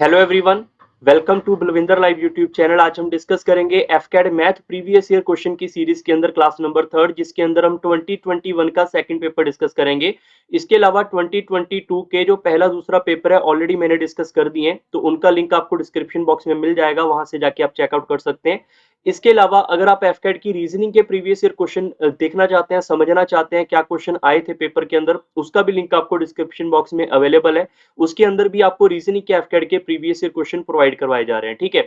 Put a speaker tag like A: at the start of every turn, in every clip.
A: Hello everyone, welcome to Balwinder live YouTube channel. आज हम discuss करेंगे एफकेड मैथ प्रीवियस ईयर क्वेश्चन की सीरीज के अंदर क्लास नंबर 3 जिसके अंदर हम 2021 का सेकंड पेपर डिस्कस करेंगे। इसके अलावा 2022 के जो पहला दूसरा पेपर है ऑलरेडी मैंने डिस्कस कर दिए हैं, तो उनका लिंक आपको डिस्क्रिप्शन बॉक्स में मिल जाएगा, वहां से जाके आप चेकआउट कर सकते हैं। इसके अलावा अगर आप एफकेड की रीजनिंग के प्रीवियस ईयर क्वेश्चन देखना चाहते हैं, समझना चाहते हैं क्या क्वेश्चन आए थे पेपर के अंदर, उसका भी लिंक आपको डिस्क्रिप्शन बॉक्स में अवेलेबल है। उसके अंदर भी आपको रीजनिंग के एफकेड के प्रीवियस ईयर क्वेश्चन प्रोवाइड करवाए जा रहे हैं। ठीक है,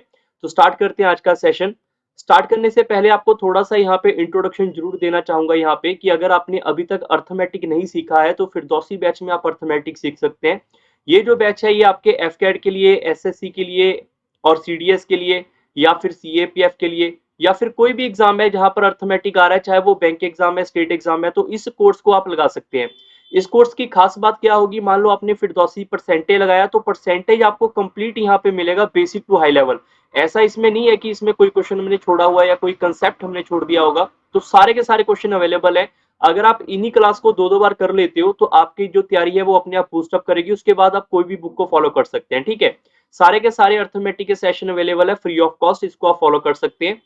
A: तो स्टार्ट करते हैं आज का सेशन। स्टार्ट करने से पहले आपको थोड़ा सा यहाँ पे इंट्रोडक्शन जरूर देना चाहूंगा यहाँ पे कि अगर आपने अभी तक अर्थमेटिक नहीं सीखा है तो फिर फिरदौसी बैच में आप अर्थमेटिक सीख सकते हैं। ये जो बैच है ये आपके एफकेड के लिए, एसएससी के लिए और सीडीएस के लिए या फिर सीएपीएफ के लिए या फिर कोई भी एग्जाम है जहां पर अर्थमेटिक आ रहा है, चाहे वो बैंक एग्जाम है, स्टेट एग्जाम है, तो इस कोर्स को आप लगा सकते हैं। इस कोर्स की खास बात क्या होगी, मान लो आपने फिरदौसी परसेंटेज लगाया तो परसेंटेज आपको कंप्लीट यहाँ पे मिलेगा बेसिक टू हाई लेवल। ऐसा इसमें नहीं है कि इसमें कोई क्वेश्चन हमने छोड़ा हुआ है या कोई कंसेप्ट हमने छोड़ दिया होगा, तो सारे के सारे क्वेश्चन अवेलेबल है। अगर आप इन्हीं क्लास को दो दो बार कर लेते हो तो आपकी जो तैयारी है वो अपने आप बूस्टअप करेगी, उसके बाद आप कोई भी बुक को फॉलो कर सकते हैं। ठीक है, सारे के सारे अर्थमेटिक के सेशन अवेलेबल है फ्री ऑफ कॉस्ट, इसको आप फॉलो कर सकते हैं।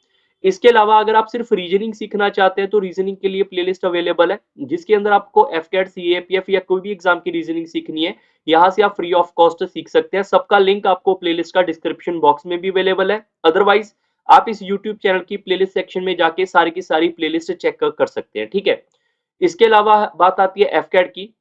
A: इसके अलावा अगर आप सिर्फ रीजनिंग सीखना चाहते हैं तो रीजनिंग के लिए प्लेलिस्ट अवेलेबल है, जिसके अंदर आपको एफकेट, सीएपीएफ या कोई भी एग्जाम की रीजनिंग सीखनी है, यहाँ से आप फ्री ऑफ कॉस्ट सीख सकते हैं। सबका लिंक आपको प्लेलिस्ट का डिस्क्रिप्शन बॉक्स में भी अवेलेबल है। अदरवाइज आप इस यूट्यूब चैनल की प्लेलिस्ट सेक्शन में जाके सारी की सारी प्लेलिस्ट चेक कर सकते हैं। ठीक है, इसके अलावा बात आती है एफकेट की।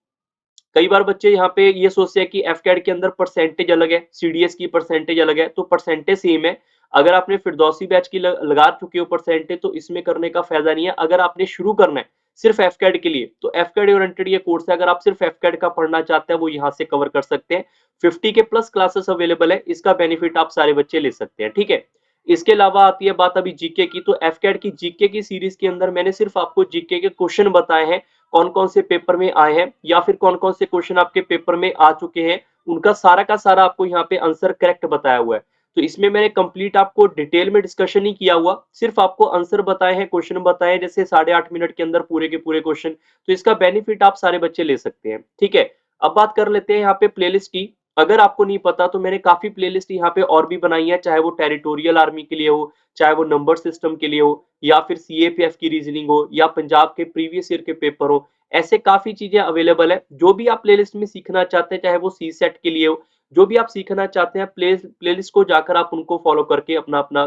A: कई बार बच्चे यहाँ पे ये सोचते हैं कि एफकेड के अंदर परसेंटेज अलग है, सीडीएस की परसेंटेज अलग है, तो परसेंटेज सेम है। अगर आपने फिरदौसी बैच की लगा चुके हो परसेंटेज तो इसमें करने का फायदा नहीं है। अगर आपने शुरू करना है सिर्फ एफकेड के लिए तो एफकेड ओरिएंटेड ये कोर्स है, अगर आप सिर्फ एफकेड का पढ़ना चाहते हैं वो यहाँ से कवर कर सकते हैं। 50 के प्लस क्लासेस अवेलेबल है, इसका बेनिफिट आप सारे बच्चे ले सकते हैं। ठीक है, इसके अलावा आती है बात अभी जीके की, तो एफकेड की जीके की सीरीज के अंदर मैंने सिर्फ आपको जीके के क्वेश्चन बताए हैं, कौन कौन से पेपर में आए हैं या फिर कौन कौन से क्वेश्चन आपके पेपर में आ चुके हैं, उनका सारा का सारा आपको यहाँ पे आंसर करेक्ट बताया हुआ है। तो इसमें मैंने कंप्लीट आपको डिटेल में डिस्कशन नहीं किया हुआ, सिर्फ आपको आंसर बताए हैं, क्वेश्चन बताए हैं, जैसे 8.5 मिनट के अंदर पूरे के पूरे क्वेश्चन। तो इसका बेनिफिट आप सारे बच्चे ले सकते हैं। ठीक है, अब बात कर लेते हैं यहाँ पे प्लेलिस्ट की। अगर आपको नहीं पता तो मैंने काफी प्लेलिस्ट यहाँ पे और भी बनाई है, चाहे वो टेरिटोरियल आर्मी के लिए हो, चाहे वो नंबर सिस्टम के लिए हो, या फिर सीएपीएफ की रीजनिंग हो, या पंजाब के प्रीवियस ईयर के पेपर हो। ऐसे काफी चीजें अवेलेबल है। जो भी आप प्लेलिस्ट में सीखना चाहते हैं, चाहे वो सी सेट के लिए हो, जो भी आप सीखना चाहते हैं प्लेलिस्ट को जाकर आप उनको फॉलो करके अपना अपना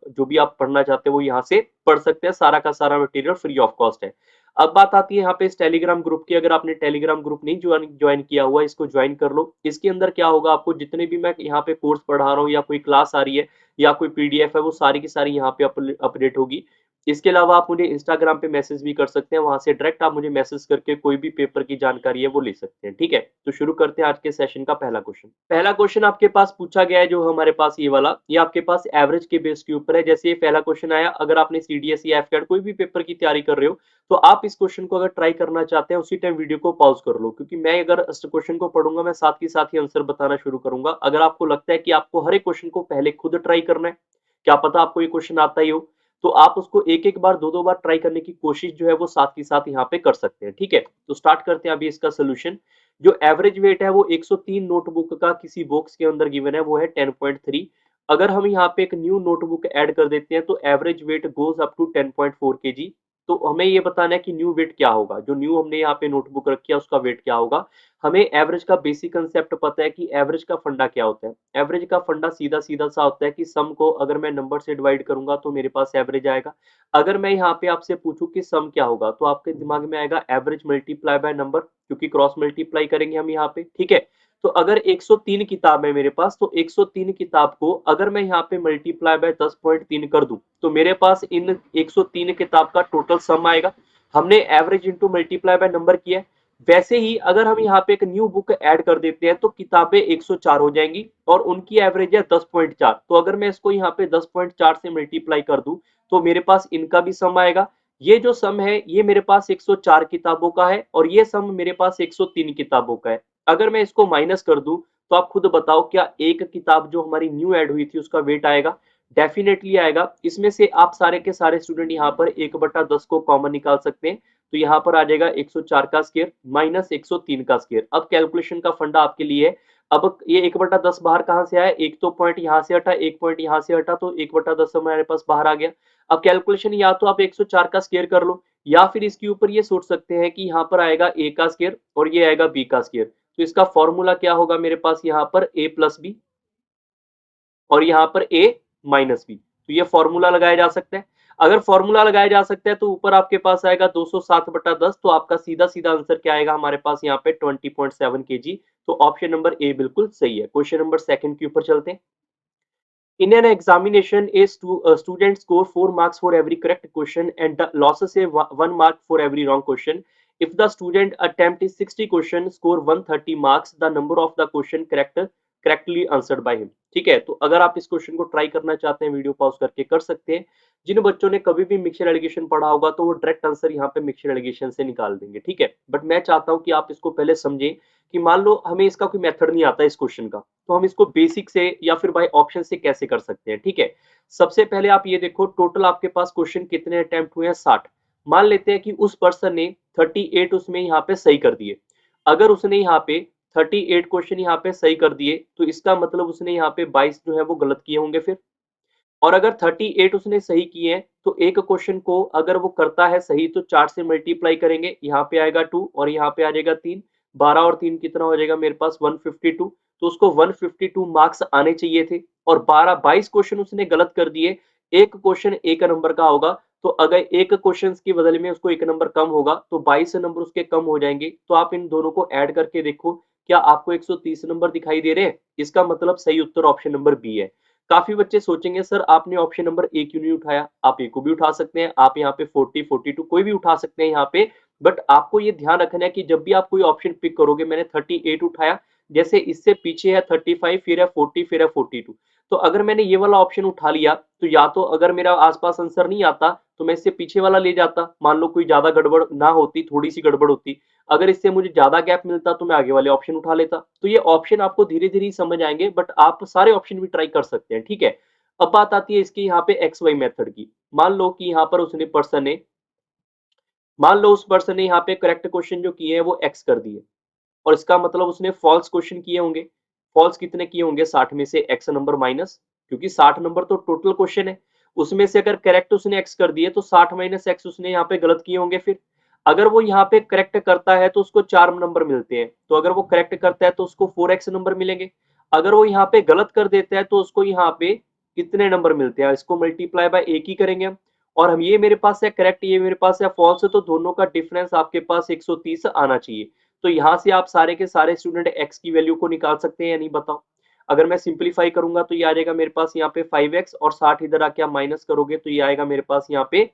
A: जो भी आप पढ़ना चाहते हैं वो यहाँ से पढ़ सकते हैं। सारा का सारा मटेरियल फ्री ऑफ कॉस्ट है। अब बात आती है यहाँ पे इस टेलीग्राम ग्रुप की। अगर आपने टेलीग्राम ग्रुप नहीं ज्वाइन किया हुआ, इसको ज्वाइन कर लो। इसके अंदर क्या होगा, आपको जितने भी मैं यहाँ पे कोर्स पढ़ा रहा हूँ या कोई क्लास आ रही है या कोई पीडीएफ है, वो सारी की सारी यहाँ पे अपडेट होगी। इसके अलावा आप मुझे इंस्टाग्राम पे मैसेज भी कर सकते हैं, वहां से डायरेक्ट आप मुझे मैसेज करके कोई भी पेपर की जानकारी है वो ले सकते हैं। ठीक है, तो शुरू करते हैं आज के सेशन का पहला क्वेश्चन। पहला क्वेश्चन आपके पास पूछा गया है जो हमारे पास ये वाला, ये आपके पास एवरेज के बेस के ऊपर है। जैसे ये पहला क्वेश्चन आया, अगर आपने सीडीएस या एफकेट कोई भी पेपर की तैयारी कर रहे हो तो आप इस क्वेश्चन को अगर ट्राई करना चाहते हैं उसी टाइम वीडियो को पॉज कर लो, क्योंकि मैं अगर इस क्वेश्चन को पढ़ूंगा मैं साथ ही साथ ही आंसर बताना शुरू करूंगा। अगर आपको लगता है कि आपको हर एक क्वेश्चन को पहले खुद ट्राई करना है, क्या पता आपको ये क्वेश्चन आता ही हो, तो आप उसको एक एक बार दो दो बार ट्राई करने की कोशिश जो है वो साथ ही साथ यहाँ पे कर सकते हैं। ठीक है, तो स्टार्ट करते हैं अभी इसका सोल्यूशन। जो एवरेज वेट है वो 103 नोटबुक का किसी बॉक्स के अंदर गिवन है, वो है 10.3। अगर हम यहाँ पे एक न्यू नोटबुक ऐड कर देते हैं तो average weight goes up to 10.4 kg. तो हमें ये बताना है कि न्यू वेट क्या होगा, जो न्यू हमने यहाँ पे नोटबुक रखी है उसका वेट क्या होगा। हमें एवरेज का बेसिक कंसेप्ट पता है कि एवरेज का फंडा क्या होता है। एवरेज का फंडा सीधा सीधा सा होता है कि सम को अगर मैं नंबर से डिवाइड करूंगा तो मेरे पास एवरेज आएगा। अगर मैं यहाँ पे आपसे पूछूं कि सम क्या होगा तो आपके दिमाग में आएगा एवरेज मल्टीप्लाई बाय नंबर, क्योंकि क्रॉस मल्टीप्लाई करेंगे हम यहाँ पे। ठीक है, तो अगर 103 किताब है मेरे पास तो 103 किताब को अगर मैं यहाँ पे मल्टीप्लाई बाय 10.3 कर दूं तो मेरे पास इन 103 किताब का टोटल सम आएगा। हमने average into multiply by number किया है। वैसे ही अगर हम यहाँ पे एक न्यू बुक ऐड कर देते हैं तो किताबें 104 हो जाएंगी और उनकी एवरेज है 10.4। तो अगर मैं इसको यहाँ पे 10.4 से मल्टीप्लाई कर दूं तो मेरे पास इनका भी सम आएगा। ये जो सम है ये मेरे पास 104 किताबों का है और ये सम मेरे पास 103 किताबों का है। अगर मैं इसको माइनस कर दूं तो आप खुद बताओ क्या एक किताब जो हमारी न्यू ऐड हुई थी उसका वेट आएगा? डेफिनेटली आएगा। इसमें से आप सारे के सारे स्टूडेंट यहाँ पर 1/10 को कॉमन निकाल सकते हैं। तो यहाँ पर आ जाएगा 104 का स्क्वायर माइनस 103 का स्क्वायर। अब कैलकुलेशन का फंडा आपके लिए है। अब ये 1/10 बाहर कहाँ से आया, एक तो पॉइंट यहाँ से हटा, एक पॉइंट यहाँ से हटा, तो 1/10 हमारे पास बाहर आ गया। अब कैलकुलेशन या तो आप 104 का स्क्वायर कर लो, या फिर इसके ऊपर ये सोच सकते हैं कि यहाँ पर आएगा a का स्क्वायर और ये आएगा b का स्क्वायर। तो इसका फॉर्मूला क्या होगा मेरे पास, यहाँ पर a प्लस बी और यहाँ पर a माइनस बी। तो ये फॉर्मूला लगाया जा सकता है। अगर फॉर्मूला लगाया जा सकता है तो ऊपर आपके पास आएगा 207/10, तो आपका सीधा सीधा आंसर क्या आएगा हमारे पास यहाँ पे 20.7 kg। तो ऑप्शन नंबर ए बिल्कुल सही है। क्वेश्चन नंबर सेकंड के ऊपर चलते हैं। In an examination, a student score 4 marks for every correct question and losses a 1 mark for every wrong question. If the student attempt is 60 question, score 130 marks. The number of the question correctly answered by him. ठीक है, तो अगर आप इस question को try करना चाहते हैं वीडियो पॉज करके कर सकते हैं। जिन बच्चों ने कभी भी मिक्सचर एलिगेशन पढ़ा होगा तो वो डायरेक्ट आंसर यहाँ पे मिक्सचर एलिगेशन से निकाल देंगे। ठीक है, बट मैं चाहता हूँ कि आप इसको पहले समझें कि मान लो हमें इसका कोई मेथड नहीं आता इस क्वेश्चन का, तो हम इसको बेसिक से या फिर बाय ऑप्शन से कैसे कर सकते हैं। ठीक है, सबसे पहले आप ये देखो टोटल आपके पास क्वेश्चन कितने अटेम्प्ट हुए हैं, 60। मान लेते हैं कि उस पर्सन ने 38 उसमें यहाँ पे सही कर दिए। अगर उसने यहाँ पे 38 क्वेश्चन यहाँ पे सही कर दिए तो इसका मतलब उसने यहाँ पे 22 जो है वो गलत किए होंगे फिर। और अगर 38 उसने सही किए हैं तो एक क्वेश्चन को अगर वो करता है सही तो 4 से मल्टीप्लाई करेंगे, यहाँ पे आएगा 2 और यहाँ पे आ जाएगा 3। 12 और 3 कितना हो जाएगा मेरे पास 152। तो उसको 152 मार्क्स आने चाहिए थे और 22 क्वेश्चन उसने गलत कर दिए। एक क्वेश्चन एक नंबर का होगा, तो अगर एक क्वेश्चन के बदले में उसको एक नंबर कम होगा तो 22 नंबर उसके कम हो जाएंगे। तो आप इन दोनों को ऐड करके देखो, क्या आपको 130 नंबर दिखाई दे रहे हैं। इसका मतलब सही उत्तर ऑप्शन नंबर बी है। काफी बच्चे सोचेंगे सर आपने ऑप्शन नंबर ए क्यों नहीं उठाया, आप ए को भी उठा सकते हैं, आप यहाँ पे 40 42 कोई भी उठा सकते हैं यहाँ पे। बट आपको ये ध्यान रखना है कि जब भी आप कोई ऑप्शन पिक करोगे, मैंने 38 उठाया, जैसे इससे पीछे है 35 फिर है 40 फिर है 42। तो अगर मैंने ये वाला ऑप्शन उठा लिया तो या तो अगर मेरा आसपास आंसर नहीं आता तो मैं इससे पीछे वाला ले जाता, मान लो कोई ज्यादा गड़बड़ ना होती, थोड़ी सी गड़बड़ होती। अगर इससे मुझे ज्यादा गैप मिलता तो मैं आगे वाले ऑप्शन उठा लेता। तो ये ऑप्शन आपको धीरे धीरे समझ आएंगे, बट आप सारे ऑप्शन भी ट्राई कर सकते हैं। ठीक है, अब बात आती है इसकी यहाँ पे एक्स वाई मेथड की। मान लो कि यहाँ पर उसने पर्सन ने मान लो उस पर्सन ने यहाँ पे करेक्ट क्वेश्चन जो किए हैं वो एक्स कर दिए और इसका मतलब उसने फॉल्स क्वेश्चन किए होंगे। फॉल्स कितने किए होंगे, 60 में से एक्स नंबर माइनस, क्योंकि 60 नंबर तो टोटल क्वेश्चन है, उसमें से अगर करेक्ट उसने एक्स कर दिए तो 60 माइनस एक्स उसने यहाँ पे गलत किए होंगे। फिर अगर वो यहाँ पे करेक्ट करता है तो उसको 4 नंबर मिलते हैं, तो अगर वो करेक्ट करता है तो उसको 4x नंबर मिलेंगे। अगर वो यहाँ पे गलत कर देता है तो उसको यहाँ पे कितने नंबर मिलते हैं, इसको मल्टीप्लाई बाय एक ही करेंगे हम। और हम ये मेरे पास है करेक्ट, ये मेरे पास है फॉल्स, तो दोनों का डिफरेंस आपके पास 130 आना चाहिए। तो यहाँ से आप सारे के सारे स्टूडेंट x की वैल्यू को निकाल सकते हैं या नहीं बताओ। अगर मैं सिंप्लीफाई करूंगा तो ये आ जाएगा मेरे पास यहाँ पे 5x और 60 इधर आके आप माइनस करोगे तो ये आएगा मेरे पास यहाँ पे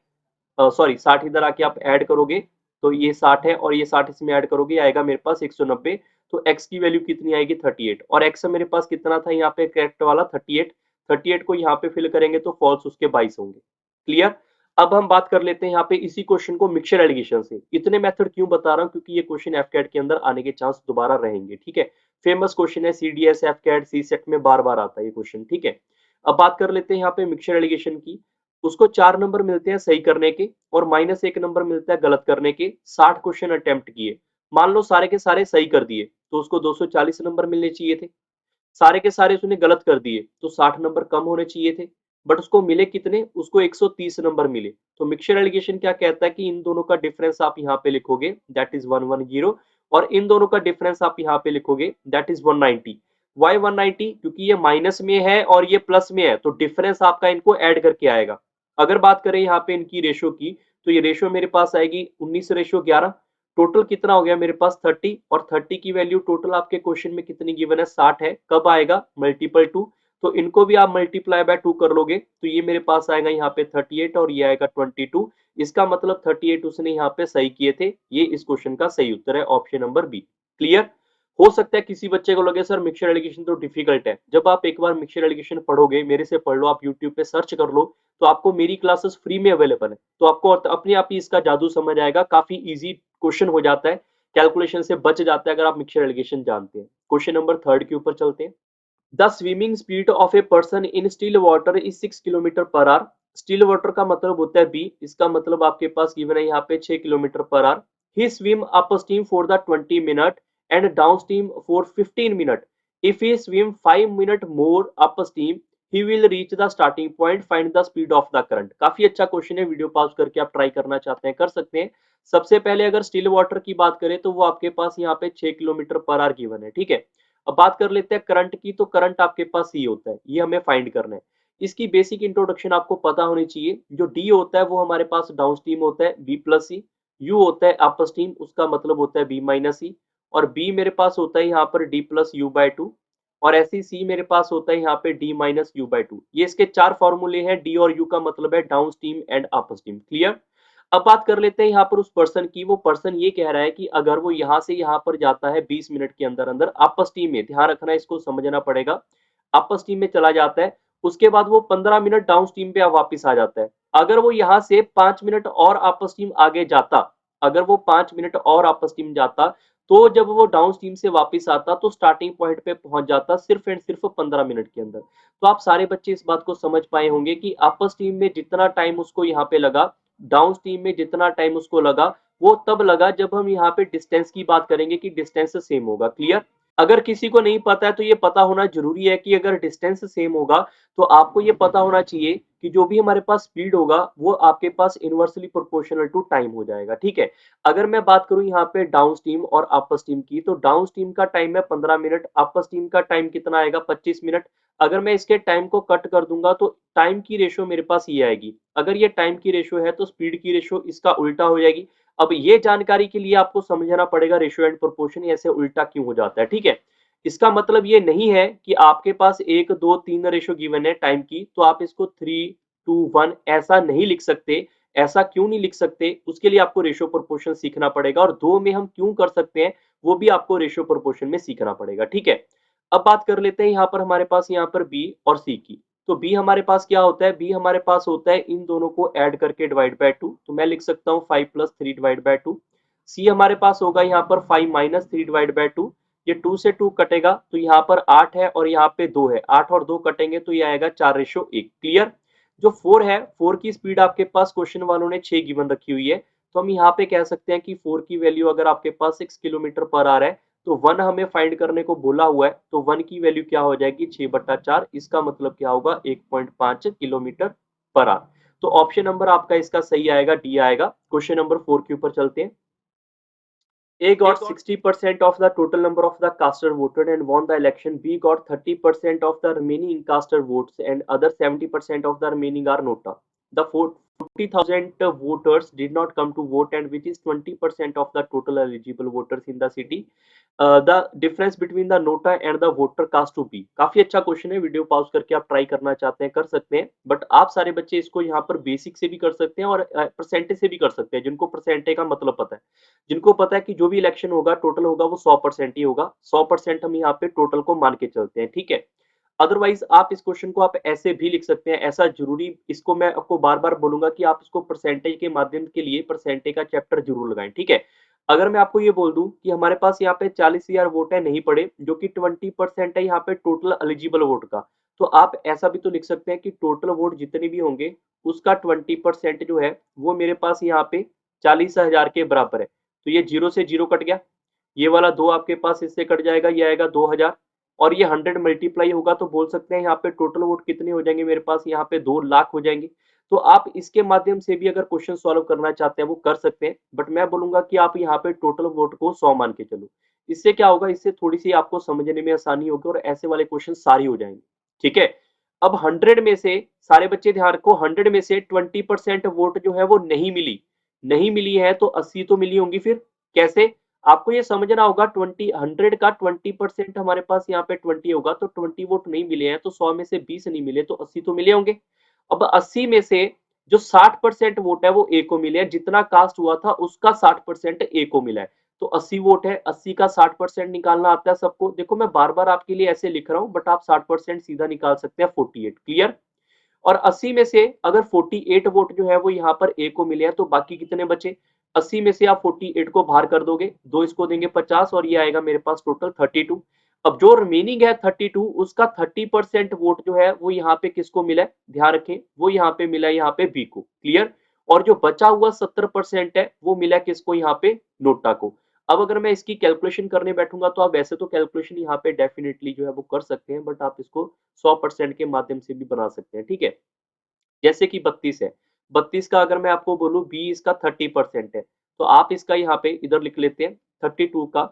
A: सॉरी 60 इधर आके आप ऐड करोगे तो ये 60 है और ये 60 इसमें ऐड करोगे आएगा मेरे पास 190। तो x की वैल्यू कितनी आएगी 38 और x मेरे पास कितना था यहाँ पे करेक्ट वाला 38। 38 को यहाँ पे फिल करेंगे तो फॉल्स उसके 22 होंगे। क्लियर। अब हम बात कर लेते हैं यहाँ पे इसी क्वेश्चन को मिक्सचर एलिगेशन से। इतने मेथड क्यों बता रहा हूँ, क्योंकि ये क्वेश्चन एफकेट के अंदर आने के चांस दोबारा रहेंगे। ठीक है, फेमस क्वेश्चन है, सीडीएस एफकेट सी सेट में बार बार आता है ये क्वेश्चन। ठीक है, अब बात कर लेते हैं यहाँ पे मिक्सचर एलिगेशन की। उसको 4 नंबर मिलते हैं सही करने के और -1 नंबर मिलता है गलत करने के। 60 क्वेश्चन अटेम्प्ट किए, मान लो सारे के सारे सही कर दिए तो उसको 240 नंबर मिलने चाहिए थे। सारे के सारे उसने गलत कर दिए तो 60 नंबर कम होने चाहिए थे, बट उसको मिले कितने, उसको 130 नंबर मिले। तो मिक्सचर एलिगेशन क्या कहता है कि इन दोनों का डिफरेंस आप यहाँ पे लिखोगे दैट इज 110 और इन दोनों का डिफरेंस आप यहाँ पे लिखोगे दैट इज 190। वाई 190, क्योंकि ये माइनस में है और ये प्लस में है तो डिफरेंस आपका इनको ऐड करके आएगा। अगर बात करें यहाँ पे इनकी रेशो की तो ये रेशो मेरे पास आएगी 19:11। टोटल कितना हो गया मेरे पास 30 और 30 की वैल्यू टोटल आपके क्वेश्चन में कितनी गिवन है 60 है। कब आएगा, मल्टीपल 2। तो इनको भी आप मल्टीप्लाई बाय 2 कर लोगे तो ये मेरे पास आएगा यहाँ पे 38 और ये आएगा 22। इसका मतलब 38 उसने यहाँ पे सही किए थे। ये इस क्वेश्चन का सही उत्तर है ऑप्शन नंबर बी। क्लियर। हो सकता है किसी बच्चे को लगे सर मिक्सचर एलिगेशन तो डिफिकल्ट है। जब आप एक बार मिक्सचर एलिगेशन पढ़ोगे, मेरे से पढ़ लो, आप यूट्यूब पे सर्च कर लो, तो आपको मेरी क्लासेस फ्री में अवेलेबल है। तो आपको अपने आप ही इसका जादू समझ आएगा, काफी इजी क्वेश्चन हो जाता है, कैलकुलेशन से बच जाता है अगर आप मिक्सचर एलिगेशन जानते हैं। क्वेश्चन नंबर थर्ड के ऊपर चलते हैं। The swimming speed of a person in still water is 6 kilometre per hour. Still water का मतलब होता है बी, इसका मतलब आपके पास गिवन है यहाँ पे 6 kilometre per hour. He swim up stream for the 20 minute and down stream for 15 minute. If he swim 5 minute more up stream he will reach the starting point, find the speed of the current. काफी अच्छा question है, video pause करके आप try करना चाहते हैं कर सकते हैं। सबसे पहले अगर स्टिल वाटर की बात करें तो वो आपके पास यहाँ पे 6 किलोमीटर पर आवर गिवन है, ठीक है। अब बात कर लेते हैं करंट की, तो करंट आपके पास ये होता है, ये हमें फाइंड करना है। इसकी बेसिक इंट्रोडक्शन आपको पता होनी चाहिए। जो डी होता है वो हमारे पास डाउन स्ट्रीम होता है बी प्लस सी, यू होता है अप स्ट्रीम, उसका मतलब होता है बी माइनस सी, और बी मेरे पास होता है यहाँ पर D plus you by to, और ऐसी सी मेरे पास होता है यहाँ पे d minus u by to. ये इसके चार फॉर्मूले हैं, डी और यू का मतलब है down stream and up stream. Clear. अब बात कर लेते हैं यहाँ पर उस पर्सन की। वो पर्सन ये कह रहा है कि अगर वो यहाँ से यहाँ पर जाता है 20 मिनट के अंदर अंदर अप स्ट्रीम में, ध्यान रखना इसको समझना पड़ेगा, अप स्ट्रीम में चला जाता है, उसके बाद वो 15 मिनट डाउन स्ट्रीम पे वापस आ जाता है। अगर वो यहाँ से 5 मिनट और अप स्ट्रीम आगे जाता, अगर वो 5 मिनट और अप स्ट्रीम जाता, तो जब वो डाउन स्ट्रीम से वापस आता तो स्टार्टिंग पॉइंट पे पहुंच जाता सिर्फ एंड सिर्फ 15 मिनट के अंदर। तो आप सारे बच्चे इस बात को समझ पाए होंगे कि अप स्ट्रीम में जितना टाइम उसको यहाँ पे लगा, डाउन स्ट्रीम में जितना टाइम उसको लगा, वो तब लगा जब हम यहाँ पे डिस्टेंस की बात करेंगे कि डिस्टेंस सेम होगा। क्लियर। अगर किसी को नहीं पता है तो ये पता होना जरूरी है कि अगर डिस्टेंस सेम होगा तो आपको ये पता होना चाहिए कि जो भी हमारे पास स्पीड होगा वो आपके पास इनवर्सली प्रोपोर्शनल टू टाइम हो जाएगा, ठीक है। अगर मैं बात करूं यहाँ पे डाउन स्ट्रीम और अप स्ट्रीम की, तो डाउन स्ट्रीम का टाइम है 15 मिनट, अप स्ट्रीम का टाइम कितना आएगा 25 मिनट। अगर मैं इसके टाइम को कट कर दूंगा तो टाइम की रेशो मेरे पास ये आएगी। अगर ये टाइम की रेशो है तो स्पीड की रेशो इसका उल्टा हो जाएगी। अब ये जानकारी के लिए आपको समझना पड़ेगा रेशियो एंड प्रोपोर्शन ऐसे उल्टा क्यों हो जाता है, ठीक है। इसका मतलब ये नहीं है कि आपके पास 1 2 3 रेशियो गिवन है टाइम की तो आप इसको 3 2 1 ऐसा नहीं लिख सकते। ऐसा क्यों नहीं लिख सकते, उसके लिए आपको रेशियो प्रोपोर्शन सीखना पड़ेगा, और दो में हम क्यों कर सकते हैं वो भी आपको रेशियो प्रोपोर्शन में सीखना पड़ेगा, ठीक है। अब बात कर लेते हैं यहाँ पर हमारे पास यहाँ पर बी और सी की। तो बी हमारे पास क्या होता है, बी हमारे पास होता है इन दोनों को ऐड करके डिवाइड बाय टू, तो मैं लिख सकता हूँ 5 प्लस 3 डिवाइड बाय टू। सी हमारे पास होगा यहाँ पर 5 माइनस 3 डिवाइड बाय टू। ये 2 से 2 कटेगा तो यहाँ पर 8 है और यहाँ पे 2 है, 8 और 2 कटेंगे तो ये आएगा 4:1। क्लियर। जो 4 है, 4 की स्पीड आपके पास क्वेश्चन वालों ने 6 गिवन रखी हुई है, तो हम यहाँ पे कह सकते हैं कि 4 की वैल्यू अगर आपके पास 6 किलोमीटर पर आ रहा है तो 1 हमें फाइंड करने को बोला हुआ है, तो 1 की वैल्यू क्या हो जाएगी 6/4, इसका मतलब क्या होगा 1.5 किलोमीटर पर आवर। तो ऑप्शन नंबर आपका इसका सही आएगा, डी आएगा। क्वेश्चन नंबर 4 के ऊपर चलते हैं। A got 60% of the total number of the caster voted and won the election. B got 30% of the remaining caster votes and other 70% of the remaining are nota. The 40,000 voters did not come to vote, and which is 20% of the total eligible voters in the city. The difference between the NOTA and the voter cast to be. काफी अच्छा question है, video pause करके आप try करना चाहते हैं कर सकते हैं, बट आप सारे बच्चे इसको यहाँ पर बेसिक से भी कर सकते हैं और परसेंटेज से भी कर सकते हैं, जिनको परसेंटेज का मतलब पता है, जिनको पता है कि जो भी इलेक्शन होगा टोटल होगा वो 100% ही होगा, 100% हम यहाँ पे टोटल को मान के चलते हैं, ठीक है। अदरवाइज आप इस क्वेश्चन को आप ऐसे भी लिख सकते हैं, ऐसा जरूरी, इसको मैं आपको बार बार बोलूंगा कि आप इसको परसेंटेज के माध्यम के लिए परसेंटेज का चैप्टर जरूर लगाएं, ठीक है। अगर मैं आपको ये बोल दूं कि हमारे पास यहाँ पे 40,000 वोट है नहीं पड़े, जो कि 20% है यहाँ पे टोटल एलिजिबल वोट का, तो आप ऐसा भी तो लिख सकते हैं कि टोटल वोट जितने भी होंगे उसका 20% जो है वो मेरे पास यहाँ पे 40,000 के बराबर है। तो ये 0 से 0 कट गया, ये वाला 2 आपके पास इससे कट जाएगा, ये आएगा 2000, और ये 100 मल्टीप्लाई होगा तो बोल सकते हैं यहाँ पे टोटल वोट कितने हो जाएंगे मेरे पास, यहाँ पे 2 लाख हो जाएंगे। तो आप इसके माध्यम से भी अगर क्वेश्चन सॉल्व करना चाहते हैं वो कर सकते हैं, बट मैं बोलूंगा कि आप यहाँ पे टोटल वोट को 100 मान के चलो। इससे क्या होगा, इससे थोड़ी सी आपको समझने में आसानी होगी और ऐसे वाले क्वेश्चन सारे हो जाएंगे, ठीक है। अब 100 में से, सारे बच्चे ध्यान रखो, 100 में से 20% वोट जो है वो नहीं मिली, नहीं मिली है तो 80 तो मिली होंगी। फिर कैसे, आपको ये समझना होगा, 100 का 20% हमारे पास यहाँ पे 20 होगा, तो 20 वोट नहीं मिले हैं तो 100 में से 20 नहीं मिले तो 80 तो मिले होंगे। अब 80 में से जो 60% वोट है वो ए को मिले हैं, जितना कास्ट हुआ था उसका 60% ए को मिला है, तो 80 वोट है, 80 का 60% निकालना आता है सबको। देखो मैं बार बार आपके लिए ऐसे लिख रहा हूं, बट आप 60% सीधा निकाल सकते हैं 48। क्लियर। और 80 में से अगर 48 वोट जो है वो यहाँ पर ए को मिले हैं तो बाकी कितने बचे, 80 में से आप 48 को बाहर कर दोगे, दो इसको देंगे 50 और ये आएगा मेरे पास टोटल 32। अब जो रिमेनिंग है 32 उसका 30% वोट जो है वो यहाँ पे किसको मिला है, ध्यान रखें वो यहाँ पे मिला है यहाँ पे बी को, क्लियर। और जो बचा हुआ 70% है वो मिला किसको, यहाँ पे नोटा को। अब अगर मैं इसकी कैलकुलेशन करने बैठूंगा तो आप वैसे तो कैलकुलेशन यहाँ पे डेफिनेटली जो है वो कर सकते हैं, बट आप इसको 100% के माध्यम से भी बना सकते हैं, ठीक है। जैसे कि 32 है, 32 का अगर मैं आपको बोलूं बी इसका 30% है, तो आप इसका यहाँ पे इधर लिख लेते हैं 32 का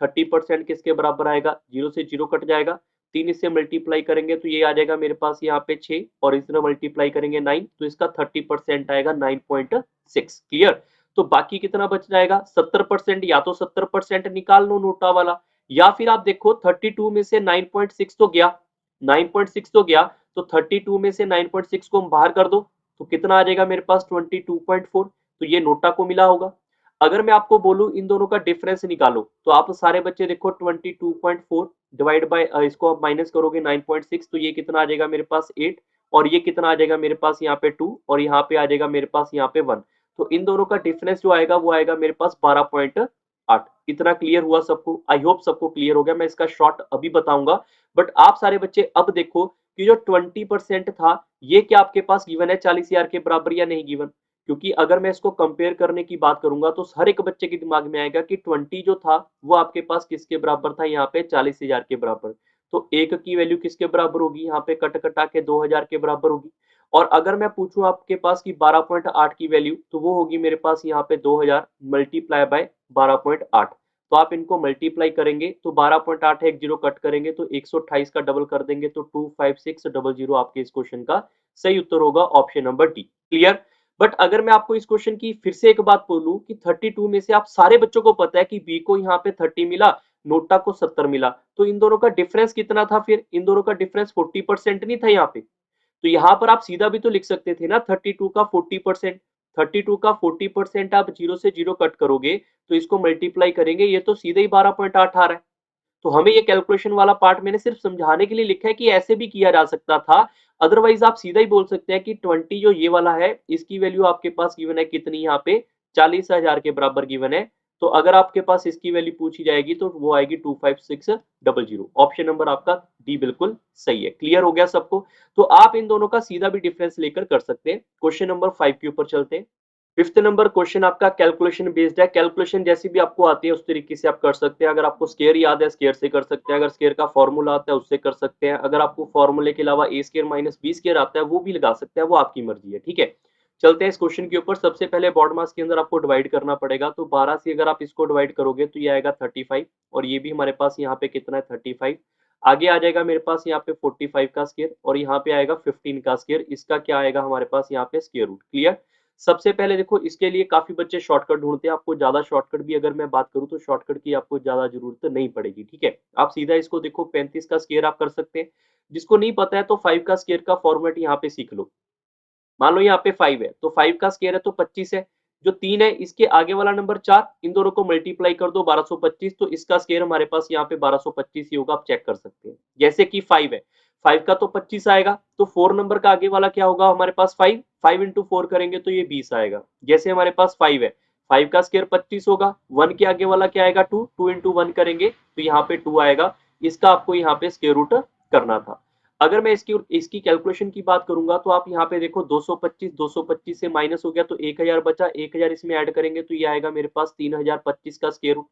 A: 30% किसके बराबर आएगा, जीरो से जीरो कट जाएगा, 3 इससे मल्टीप्लाई करेंगे तो ये आ जाएगा मेरे पास यहाँ पे 6, और इसमें मल्टीप्लाई करेंगे 9, तो इसका 30% आएगा 9.6, क्लियर। तो बाकी कितना बच जाएगा 70%, या तो 70% निकाल लो नोटा वाला, या फिर आप देखो 32 में से 9.6 तो गया, 9.6 तो गया, तो 32 में से 9.6 को हम बाहर कर दो तो कितना आ जाएगा मेरे पास 22.4, तो ये नोटा को मिला होगा। अगर मैं आपको बोलूं इन दोनों का डिफरेंस निकालो तो आप सारे बच्चे देखो 22.4 डिवाइड बाय इसको आप माइनस करोगे 9.6, तो ये कितना आ जाएगा मेरे पास 8, और ये कितना आ जाएगा मेरे पास यहाँ पे 2, और यहाँ पे आ जाएगा मेरे पास यहाँ पे 1, तो इन दोनों का डिफरेंस जो आएगा वो आएगा मेरे पास 12.8। इतना क्लियर हुआ सबको, आई होप सबको क्लियर हो गया। मैं इसका शॉर्ट अभी बताऊंगा, बट आप सारे बच्चे अब देखो कि जो 20% था ये क्या आपके पास गिवन है 40,000 के बराबर या नहीं गिवन, क्योंकि अगर मैं इसको कंपेयर करने की बात करूंगा तो हर एक बच्चे के दिमाग में आएगा कि 20 जो था वो आपके पास किसके बराबर था, यहाँ पे 40,000 के बराबर। तो एक की वैल्यू किसके बराबर होगी, यहाँ पे कट कटा के 2,000 के बराबर होगी। और अगर मैं पूछूं आपके पास की 12.8 की वैल्यू, तो वो होगी मेरे पास यहाँ पे 2,000 मल्टीप्लाई बाय 12.8, तो आप इनको मल्टीप्लाई करेंगे तो 12.8 है, एक जीरो कट करेंगे तो 128 का डबल कर देंगे तो 25600 आपके इस क्वेश्चन का सही उत्तर होगा option number D, clear. But अगर मैं आपको इस क्वेश्चन की फिर से एक बात बोलूं कि 32 में से आप सारे बच्चों को पता है कि बी को यहाँ पे 30 मिला, नोटा को 70 मिला, तो इन दोनों का डिफरेंस कितना था, फिर इन दोनों का डिफरेंस 40% नहीं था यहाँ पे। तो यहां पर आप सीधा भी तो लिख सकते थे ना 32 का 40%, 32 का 40% आप जीरो से जीरो कट करोगे तो इसको मल्टीप्लाई करेंगे, ये तो सीधे ही 12.8 आ रहा है। तो हमें ये कैलकुलेशन वाला पार्ट मैंने सिर्फ समझाने के लिए लिखा है कि ऐसे भी किया जा सकता था, अदरवाइज आप सीधा ही बोल सकते हैं कि 20 जो ये वाला है इसकी वैल्यू आपके पास गिवन है कितनी, यहाँ पे 40,000 के बराबर गिवन है। तो अगर आपके पास इसकी वैल्यू पूछी जाएगी तो वो आएगी 25600, ऑप्शन नंबर आपका डी बिल्कुल सही है, क्लियर हो गया सबको। तो आप इन दोनों का सीधा भी डिफरेंस लेकर कर सकते हैं। क्वेश्चन नंबर 5 के ऊपर चलते हैं। फिफ्थ नंबर क्वेश्चन आपका कैलकुलेशन बेस्ड है, कैलकुलेशन जैसी भी आपको आती है उस तरीके से आप कर सकते हैं। अगर आपको स्केयर याद है स्केयर से कर सकते हैं, अगर स्केयर का फॉर्मूला आता है उससे कर सकते हैं, अगर आपको फॉर्मूले के अलावा ए स्केयर माइनस बी स्केयर आता है वो भी लगा सकते हैं, वो आपकी मर्जी है, ठीक है। चलते हैं इस क्वेश्चन के ऊपर। सबसे पहले बॉड मास के अंदर आपको डिवाइड करना पड़ेगा, तो 12 से अगर आप इसको डिवाइड करोगे तो ये आएगा 35, और ये भी हमारे पास यहाँ पे कितना है 35। आगे आ जाएगा मेरे पास यहाँ पे 45 का स्केयर, और यहाँ पे आएगा 15 का स्केयर, इसका क्या आएगा हमारे पास यहाँ पे स्केयर रूट, क्लियर। सबसे पहले देखो इसके लिए काफी बच्चे शॉर्टकट ढूंढते हैं, आपको ज्यादा शॉर्टकट भी अगर मैं बात करूं तो शॉर्टकट की आपको ज्यादा जरूरत नहीं पड़ेगी, ठीक है। आप सीधा इसको देखो 35 का स्केयर आप कर सकते हैं, जिसको नहीं पता है तो 5 का स्केयर का फॉर्मेट यहाँ पे सीख लो। मान लो यहाँ पे 5 है तो 5 का स्केयर है तो 25 है, जो 3 है इसके आगे वाला नंबर 4, इन दोनों को मल्टीप्लाई कर दो 1225, तो इसका स्केयर हमारे पास यहाँ पे 1225 ही होगा, आप चेक कर सकते हैं। जैसे कि 5 है, 5 का तो 25 आएगा, तो 4 नंबर का आगे वाला क्या होगा हमारे पास 5, 5 इंटू 4 करेंगे तो ये 20 आएगा। जैसे हमारे पास 5 है, 5 का स्केयर 25 होगा, 1 के आगे वाला क्या आएगा 2, 2 इंटू 1 करेंगे तो यहाँ पे 2 आएगा, इसका आपको यहाँ पे स्केयर रूट करना था। अगर मैं इसकी इसकी कैलकुलेशन की बात करूंगा तो आप यहाँ पे देखो 225 से माइनस हो गया तो 1000 बचा, 1000 इसमें ऐड करेंगे तो ये आएगा मेरे पास 3025 का स्क्वायर रूट।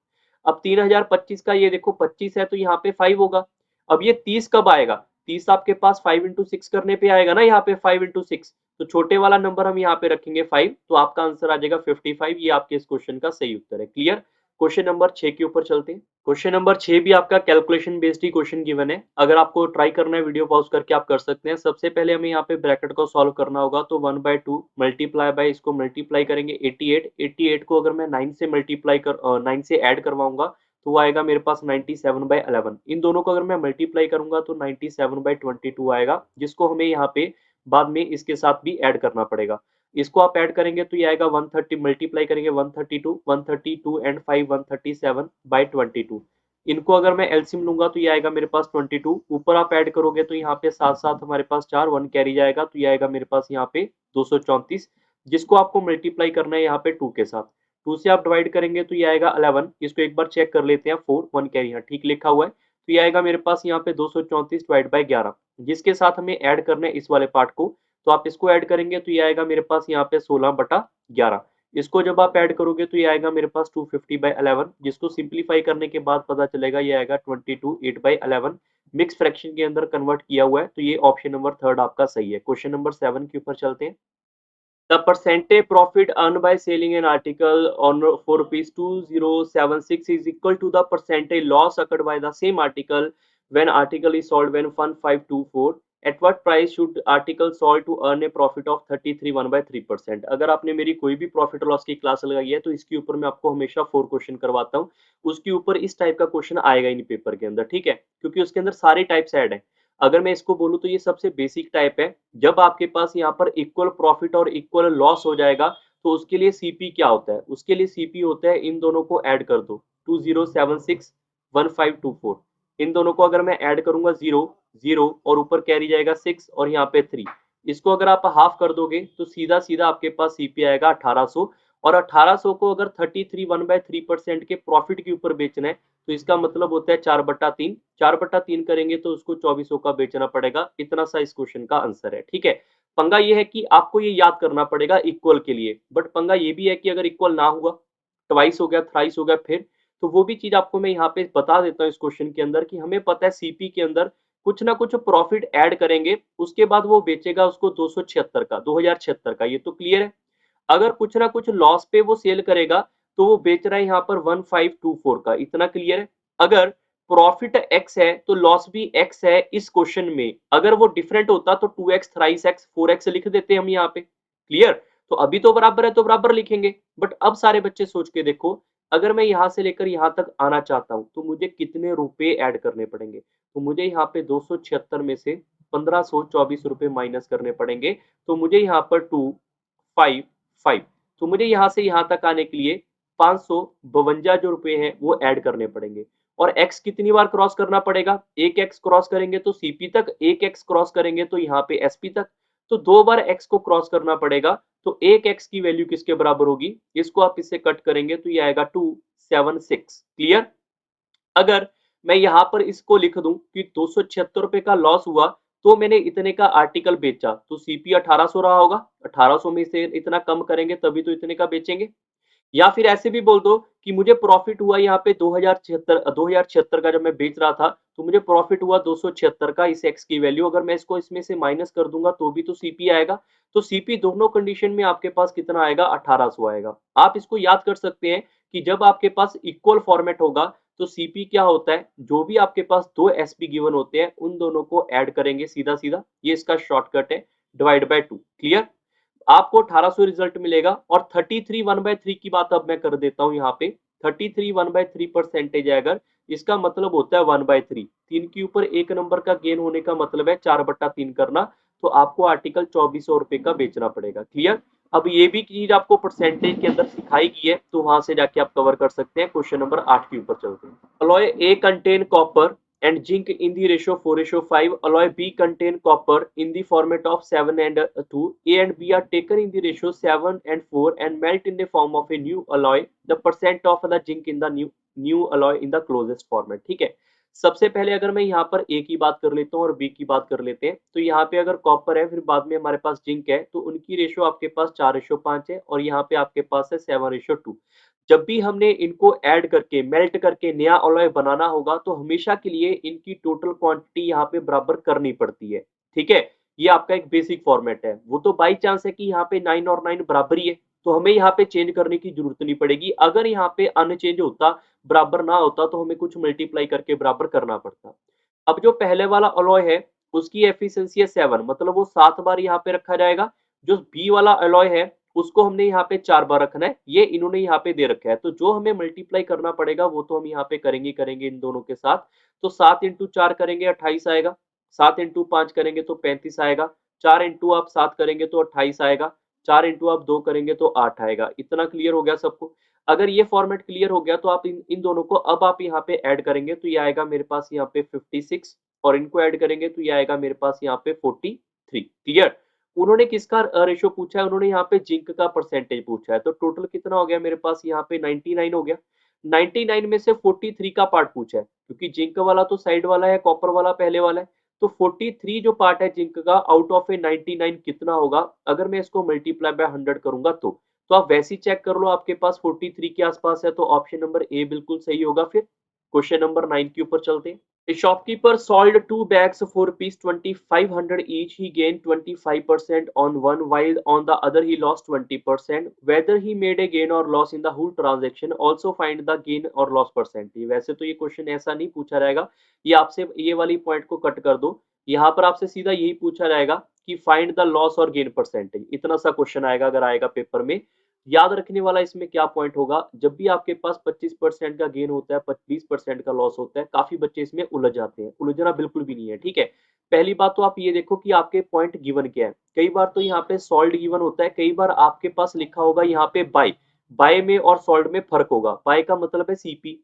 A: अब 3025 का ये देखो 25 है तो यहाँ पे 5 होगा। अब ये 30 कब आएगा, 30 आपके पास 5 इंटू 6 करने पे आएगा ना, यहाँ पे 5 इंटू 6, तो छोटे वाला नंबर हम यहाँ पे रखेंगे 5, तो आपका आंसर आ जाएगा 55। ये आपके इस क्वेश्चन का सही उत्तर है, क्लियर। क्वेश्चन नंबर 6 के ऊपर चलते हैं। क्वेश्चन नंबर 6 भी आपका कैलकुलेशन बेस्ड ही क्वेश्चन गिवन है, अगर आपको ट्राई करना है वीडियो पॉज करके आप कर सकते हैं। सबसे पहले हमें यहाँ पे ब्रैकेट को सॉल्व करना होगा, तो 1/2 मल्टीप्लाई बाय इसको मल्टीप्लाई करेंगे 88, 88 को अगर मैं 9 से मल्टीप्लाई कर 9 से ऐड करवाऊंगा तो वो आएगा मेरे पास 97/11। इन दोनों को अगर मैं मल्टीप्लाई करूंगा तो 97/22 आएगा, जिसको हमें यहाँ पे बाद में इसके साथ भी ऐड करना पड़ेगा। इसको आप ऐड करेंगे तो ये आएगा 130, मल्टीप्लाई करेंगे 132 एंड 5 137/22। इनको अगर मैं एलसीएम लूंगा तो ये आएगा मेरे पास 22, ऊपर आप ऐड करोगे तो यहाँ पे साथ साथ हमारे पास 4 1 कैरी जाएगा तो ये आएगा मेरे पास यहाँ पे 234, जिसको आपको मल्टीप्लाई करना है यहाँ पे 2 के साथ। 2 से आप डिवाइड करेंगे तो ये आएगा 11, इसको एक बार चेक कर लेते हैं, 4 1 कैरी यहाँ ठीक लिखा हुआ है, तो ये आएगा मेरे पास यहाँ पे 234 डिवाइड बाय 11, जिसके साथ हमें ऐड करना है इस वाले पार्ट को। तो आप इसको ऐड करेंगे तो ये आएगा मेरे पास यहाँ पे 16/11। इसको जब आप ऐड करोगे तो ये आएगा मेरे पास 250/11, जिसको सिंप्लीफाई करने के बाद पता चलेगा ये आएगा 22/8/11। मिक्स फ्रैक्शन के अंदर कन्वर्ट किया हुआ है, तो ये ऑप्शन नंबर थर्ड आपका सही है। क्वेश्चन नंबर 7 के ऊपर चलते हैं। The percentage profit earned by selling an article on for rupees 2076 is equal to the percentage loss occurred by the same article when article is sold when 1524. At what price should article sold to earn a profit of 33 1/3%? अगर आपने मेरी कोई भी profit loss की class लगाई है तो इसके ऊपर मैं आपको हमेशा 4 क्वेश्चन करवाता हूँ। उसके ऊपर इस टाइप का क्वेश्चन आएगा ही नहीं पेपर के अंदर, ठीक है, क्योंकि उसके अंदर सारे टाइप्स ऐड है। अगर मैं इसको बोलूँ तो ये सबसे बेसिक टाइप है। जब आपके पास यहाँ पर इक्वल प्रॉफिट और इक्वल लॉस हो जाएगा तो उसके लिए सीपी क्या होता है? उसके लिए सीपी होता है इन दोनों को ऐड कर दो, 2076 1524। इन दोनों को अगर मैं ऐड करूंगा 0 0 और ऊपर कैरी जाएगा 6 और यहाँ पे 3, इसको अगर आप हाफ कर दोगे तो सीधा सीधा आपके पास सीपी आएगा 1800। और 1800 को अगर 33 1/3% के प्रॉफिट के ऊपर बेचना है तो इसका मतलब होता है 4/3। 4/3 करेंगे तो उसको 2400 का बेचना पड़ेगा। इतना सा इस क्वेश्चन का आंसर है, ठीक है। पंगा ये है कि आपको ये याद करना पड़ेगा इक्वल के लिए, बट पंगा ये भी है कि अगर इक्वल ना हुआ, ट्वाइस हो गया, थ्राइस हो गया, फिर तो वो भी चीज आपको मैं यहाँ पे बता देता हूँ इस क्वेश्चन के अंदर कि हमें पता है सीपी के अंदर कुछ ना कुछ प्रॉफिट ऐड करेंगे, उसके बाद वो बेचेगा उसको 276 का, 2076 का, ये तो क्लियर है। अगर कुछ ना कुछ लॉस पे वो सेल करेगा तो वो बेच रहा है यहाँ पर 1524 का, इतना क्लियर है। अगर प्रॉफिट एक्स है तो लॉस भी एक्स है इस क्वेश्चन में। अगर वो डिफरेंट होता तो 2x, थ्राइस एक्स, 4x लिख देते हम यहाँ पे, क्लियर। तो अभी तो बराबर है तो बराबर लिखेंगे, बट अब सारे बच्चे सोच के देखो, अगर मैं यहां से लेकर यहां तक आना चाहता हूं तो मुझे कितने रुपए ऐड करने पड़ेंगे? तो मुझे यहाँ पे 276 में से 1524 रुपए माइनस करने पड़ेंगे। तो मुझे यहाँ पर 255, तो मुझे यहां से यहां तक आने के लिए 552 जो रुपए हैं वो ऐड करने पड़ेंगे। और x कितनी बार क्रॉस करना पड़ेगा? एक x क्रॉस करेंगे तो cp तक, एक x क्रॉस करेंगे तो यहाँ पे sp तक, तो 2 बार x को क्रॉस करना पड़ेगा। तो एक x की वैल्यू किसके बराबर होगी? इसको आप इससे कट करेंगे तो ये आएगा 276, क्लियर। अगर मैं यहाँ पर इसको लिख दूं कि 276 रुपए का लॉस हुआ तो मैंने इतने का आर्टिकल बेचा, तो सीपी 1800 रहा होगा। 1800 में से इतना कम करेंगे तभी तो इतने का बेचेंगे। या फिर ऐसे भी बोल दो कि मुझे प्रॉफिट हुआ यहाँ पे 2076 का, जब मैं बेच रहा था तो मुझे प्रॉफिट हुआ 276 का, इस एक्स की वैल्यू अगर मैं इसको इसमें से माइनस कर दूंगा तो भी तो सीपी आएगा। तो सीपी दोनों कंडीशन में आपके पास कितना आएगा? 1800 आएगा। आप इसको याद कर सकते हैं कि जब आपके पास इक्वल फॉर्मेट होगा तो सीपी क्या होता है? जो भी आपके पास दो एसपी गिवन होते हैं उन दोनों को ऐड करेंगे सीधा सीधा, ये इसका शॉर्टकट है, डिवाइड बाय 2, क्लियर। आपको 1800 रिजल्ट मिलेगा। और 33 1/3 की बात अब मैं कर देता हूं यहाँ पे। 33 1/3% है अगर, इसका मतलब होता है 1/3। 3 के ऊपर एक नंबर का गेन होने का मतलब है 4/3 करना। तो आपको आर्टिकल 2400 रुपए का बेचना पड़ेगा, क्लियर। अब ये भी चीज आपको परसेंटेज के अंदर सिखाई गई है तो वहां से जाके आप कवर कर सकते हैं। क्वेश्चन नंबर 8 के ऊपर चलते हैं। alloy A contain copper and zinc in the ratio 4:5. Alloy B contain copper in the format of 7 and 2. A and B are taken in the ratio 7 and 4 and melt in the form of a new alloy. The percent of the zinc in the new alloy in the closest format. ठीक है। सबसे पहले अगर मैं यहाँ पर ए की बात कर लेता हूँ और बी की बात कर लेते हैं, तो यहाँ पे अगर कॉपर है फिर बाद में हमारे पास जिंक है तो उनकी रेशो आपके पास 4:5 है और यहाँ पे आपके पास है 7:2। जब भी हमने इनको ऐड करके मेल्ट करके नया अलॉय बनाना होगा तो हमेशा के लिए इनकी टोटल क्वांटिटी यहाँ पे बराबर करनी पड़ती है, ठीक है। ये आपका एक बेसिक फॉर्मेट है। वो तो बाई चांस है कि यहाँ पे 9 और 9 बराबर ही है तो हमें यहाँ पे चेंज करने की जरूरत नहीं पड़ेगी। अगर यहाँ पे अनचेंज होता, बराबर ना होता, तो हमें कुछ मल्टीप्लाई करके बराबर करना पड़ता। अब जो पहले वाला अलॉय है उसकी एफिशिएंसी है 7, मतलब वो 7 बार यहाँ पे रखा जाएगा। जो बी वाला अलॉय है उसको हमने यहाँ पे 4 बार रखना है, ये इन्होंने यहाँ पे दे रखा है। तो जो हमें मल्टीप्लाई करना पड़ेगा वो तो हम यहाँ पे करेंगे इन दोनों के साथ। तो 7 इंटू 4 करेंगे 28 आएगा, 7 इंटू 5 करेंगे तो 35 आएगा, 4 इंटू आप 7 करेंगे तो 28 आएगा, 4 इंटू आप 2 करेंगे तो 8 आएगा। इतना क्लियर हो गया सबको? अगर ये फॉर्मेट क्लियर हो गया तो आप इन दोनों को अब आप यहाँ पे ऐड करेंगे तो ये आएगा मेरे पास यहाँ पे 56 और इनको ऐड करेंगे तो ये आएगा मेरे पास यहाँ पे 43, क्लियर। उन्होंने किसका रेशो पूछा है? उन्होंने यहाँ पे जिंक का परसेंटेज पूछा है। तो टोटल कितना हो गया मेरे पास यहाँ पे? 99 हो गया। 99 में से 43 का पार्ट पूछा है, क्योंकि जिंक वाला तो साइड वाला है, कॉपर वाला पहले वाला है, तो 43 जो पार्ट है जिंक का आउट ऑफ ए 99 कितना होगा अगर मैं इसको मल्टीप्लाई बाय 100 करूंगा तो आप वैसे ही चेक कर लो, आपके पास 43 के आसपास है, तो ऑप्शन नंबर ए बिल्कुल सही होगा। फिर क्वेश्चन नंबर 9 के ऊपर चलते हैं। A shopkeeper sold two bags for rupees 2500 each. He gained 25% on one, while on the other he lost 20%. Whether he made a gain or loss in the whole transaction, also find the gain or loss percentage. वैसे तो ये question ऐसा नहीं पूछा रहेगा, ये आपसे ये वाली पॉइंट को कट कर दो, यहाँ पर आपसे सीधा यही पूछा रहेगा कि फाइंड द लॉस और गेन परसेंटेज, इतना सा क्वेश्चन आएगा अगर आएगा पेपर में। याद रखने वाला इसमें क्या पॉइंट होगा, जब भी आपके पास 25% का गेन होता है, 20% का लॉस होता है, काफी बच्चे इसमें उलझ जाते हैं, उलझना बिल्कुल भी नहीं है, ठीक है। पहली बात तो आप ये देखो कि आपके पॉइंट गिवन क्या है। कई बार तो यहाँ पे सॉल्ड गिवन होता है, कई बार आपके पास लिखा होगा यहाँ पे बाय, बाय में और सॉल्ड में फर्क होगा। बाय का मतलब है सीपी,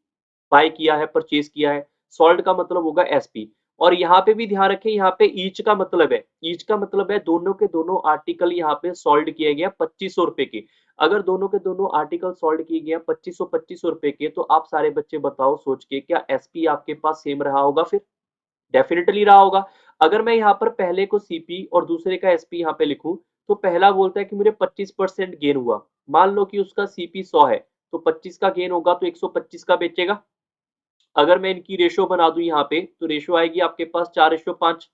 A: बाय किया है, परचेज किया है। सॉल्ड का मतलब होगा एसपी। और यहाँ पे भी ध्यान रखें, यहाँ पे ईच का मतलब है, ईच का मतलब है दोनों के दोनों आर्टिकल यहाँ पे सॉल्ड किए गए 2500 रुपए के। अगर दोनों के दोनों आर्टिकल सॉल्ड किए गए 2500 रुपए के, तो आप सारे बच्चे बताओ सोच के, क्या एसपी आपके पास सेम रहा होगा? फिर डेफिनेटली रहा होगा। अगर मैं यहाँ पर पहले को सीपी और दूसरे का एसपी यहाँ पे लिखूं, तो पहला बोलता है कि मुझे 25% गेन हुआ, मान लो कि उसका सीपी 100 है, तो 25 का गेन होगा तो 125 का बेचेगा। अगर मैं इनकी रेशो बना दूं यहाँ पे, तो रेशो आएगी आपके पास 4:5।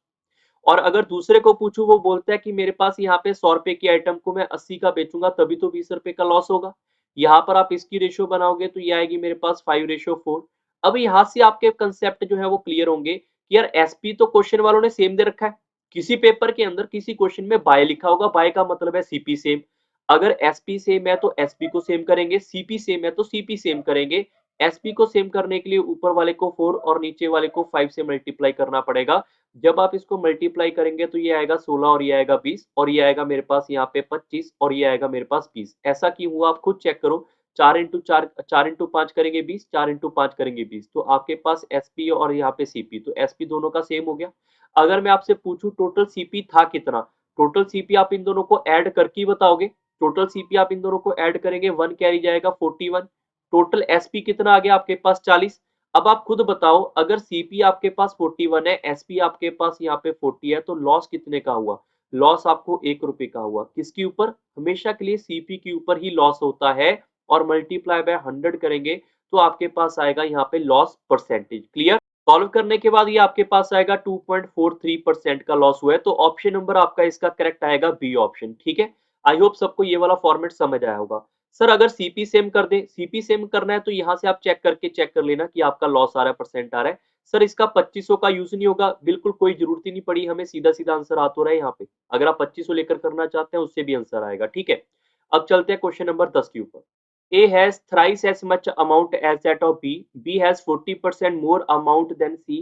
A: और अगर दूसरे को पूछूं, वो बोलता है कि मेरे पास यहाँ पे 100 रुपए की आइटम को मैं 80 का बेचूंगा, तभी तो 20 रुपए का लॉस होगा। यहाँ पर आप इसकी रेशो बनाओगे तो ये आएगी मेरे पास 5:4। अब यहाँ से आपके कंसेप्ट जो है वो क्लियर होंगे कि यार एसपी तो क्वेश्चन वालों ने सेम दे रखा है, किसी पेपर के अंदर किसी क्वेश्चन में बाय लिखा होगा, बाय का मतलब है सीपी सेम। अगर एसपी सेम है तो एसपी को सेम करेंगे, सीपी सेम है तो सीपी सेम करेंगे। एसपी को सेम करने के लिए ऊपर वाले को 4 और नीचे वाले को 5 से मल्टीप्लाई करना पड़ेगा। जब आप इसको मल्टीप्लाई करेंगे तो ये आएगा 16 और ये आएगा 20 और ये आएगा मेरे पास यहाँ पे 25 और ये आएगा मेरे पास 20। ऐसा क्यों हुआ आप खुद चेक करो। 4 इंटू 5 करेंगे 20, 4 इंटू 5 करेंगे 20, तो आपके पास एसपी और यहाँ पे सीपी, तो एसपी दोनों का सेम हो गया। अगर मैं आपसे पूछूं टोटल सीपी था कितना, टोटल सीपी आप इन दोनों को ऐड करके ही बताओगे। टोटल सीपी आप इन दोनों को ऐड करेंगे, 1 कैरी जाएगा 41। टोटल एसपी कितना आ गया आपके पास 40। अब आप खुद बताओ, अगर सीपी आपके पास 41 है, एसपी आपके पास यहाँ पे 40 है, तो लॉस कितने का हुआ? लॉस आपको 1 रुपए का हुआ। किसके ऊपर? हमेशा के लिए सीपी के ऊपर ही लॉस होता है। और मल्टीप्लाई बाय 100 करेंगे तो आपके पास आएगा यहाँ पे लॉस परसेंटेज। क्लियर? सॉल्व करने के बाद ये आपके पास आएगा 2.43% का लॉस हुआ है, तो ऑप्शन नंबर आपका इसका करेक्ट आएगा बी ऑप्शन। ठीक है, आई होप सबको ये वाला फॉर्मेट समझ आया होगा। सर अगर सीपी सेम कर दे, सीपी सेम करना है तो यहाँ से आप चेक कर लेना कि आपका लॉस आ रहा है, परसेंट आ रहा है। सर इसका 2500 का यूज नहीं होगा, बिल्कुल कोई जरूरत ही नहीं पड़ी, हमें सीधा सीधा आंसर आ तो रहा है यहाँ पे। अगर आप 2500 लेकर करना चाहते हैं उससे भी आंसर आएगा। ठीक है, अब चलते हैं क्वेश्चन नंबर 10 के ऊपर। A has thrice as much amount as that of B. B has 40% more amount than C.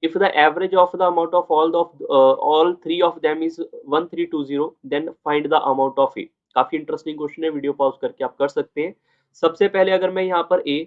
A: If the average of the amount of all three of them is 1320, then find the amount of A. काफी interesting question है, video pause करके आप कर सकते हैं। सबसे पहले अगर मैं यहाँ पर A,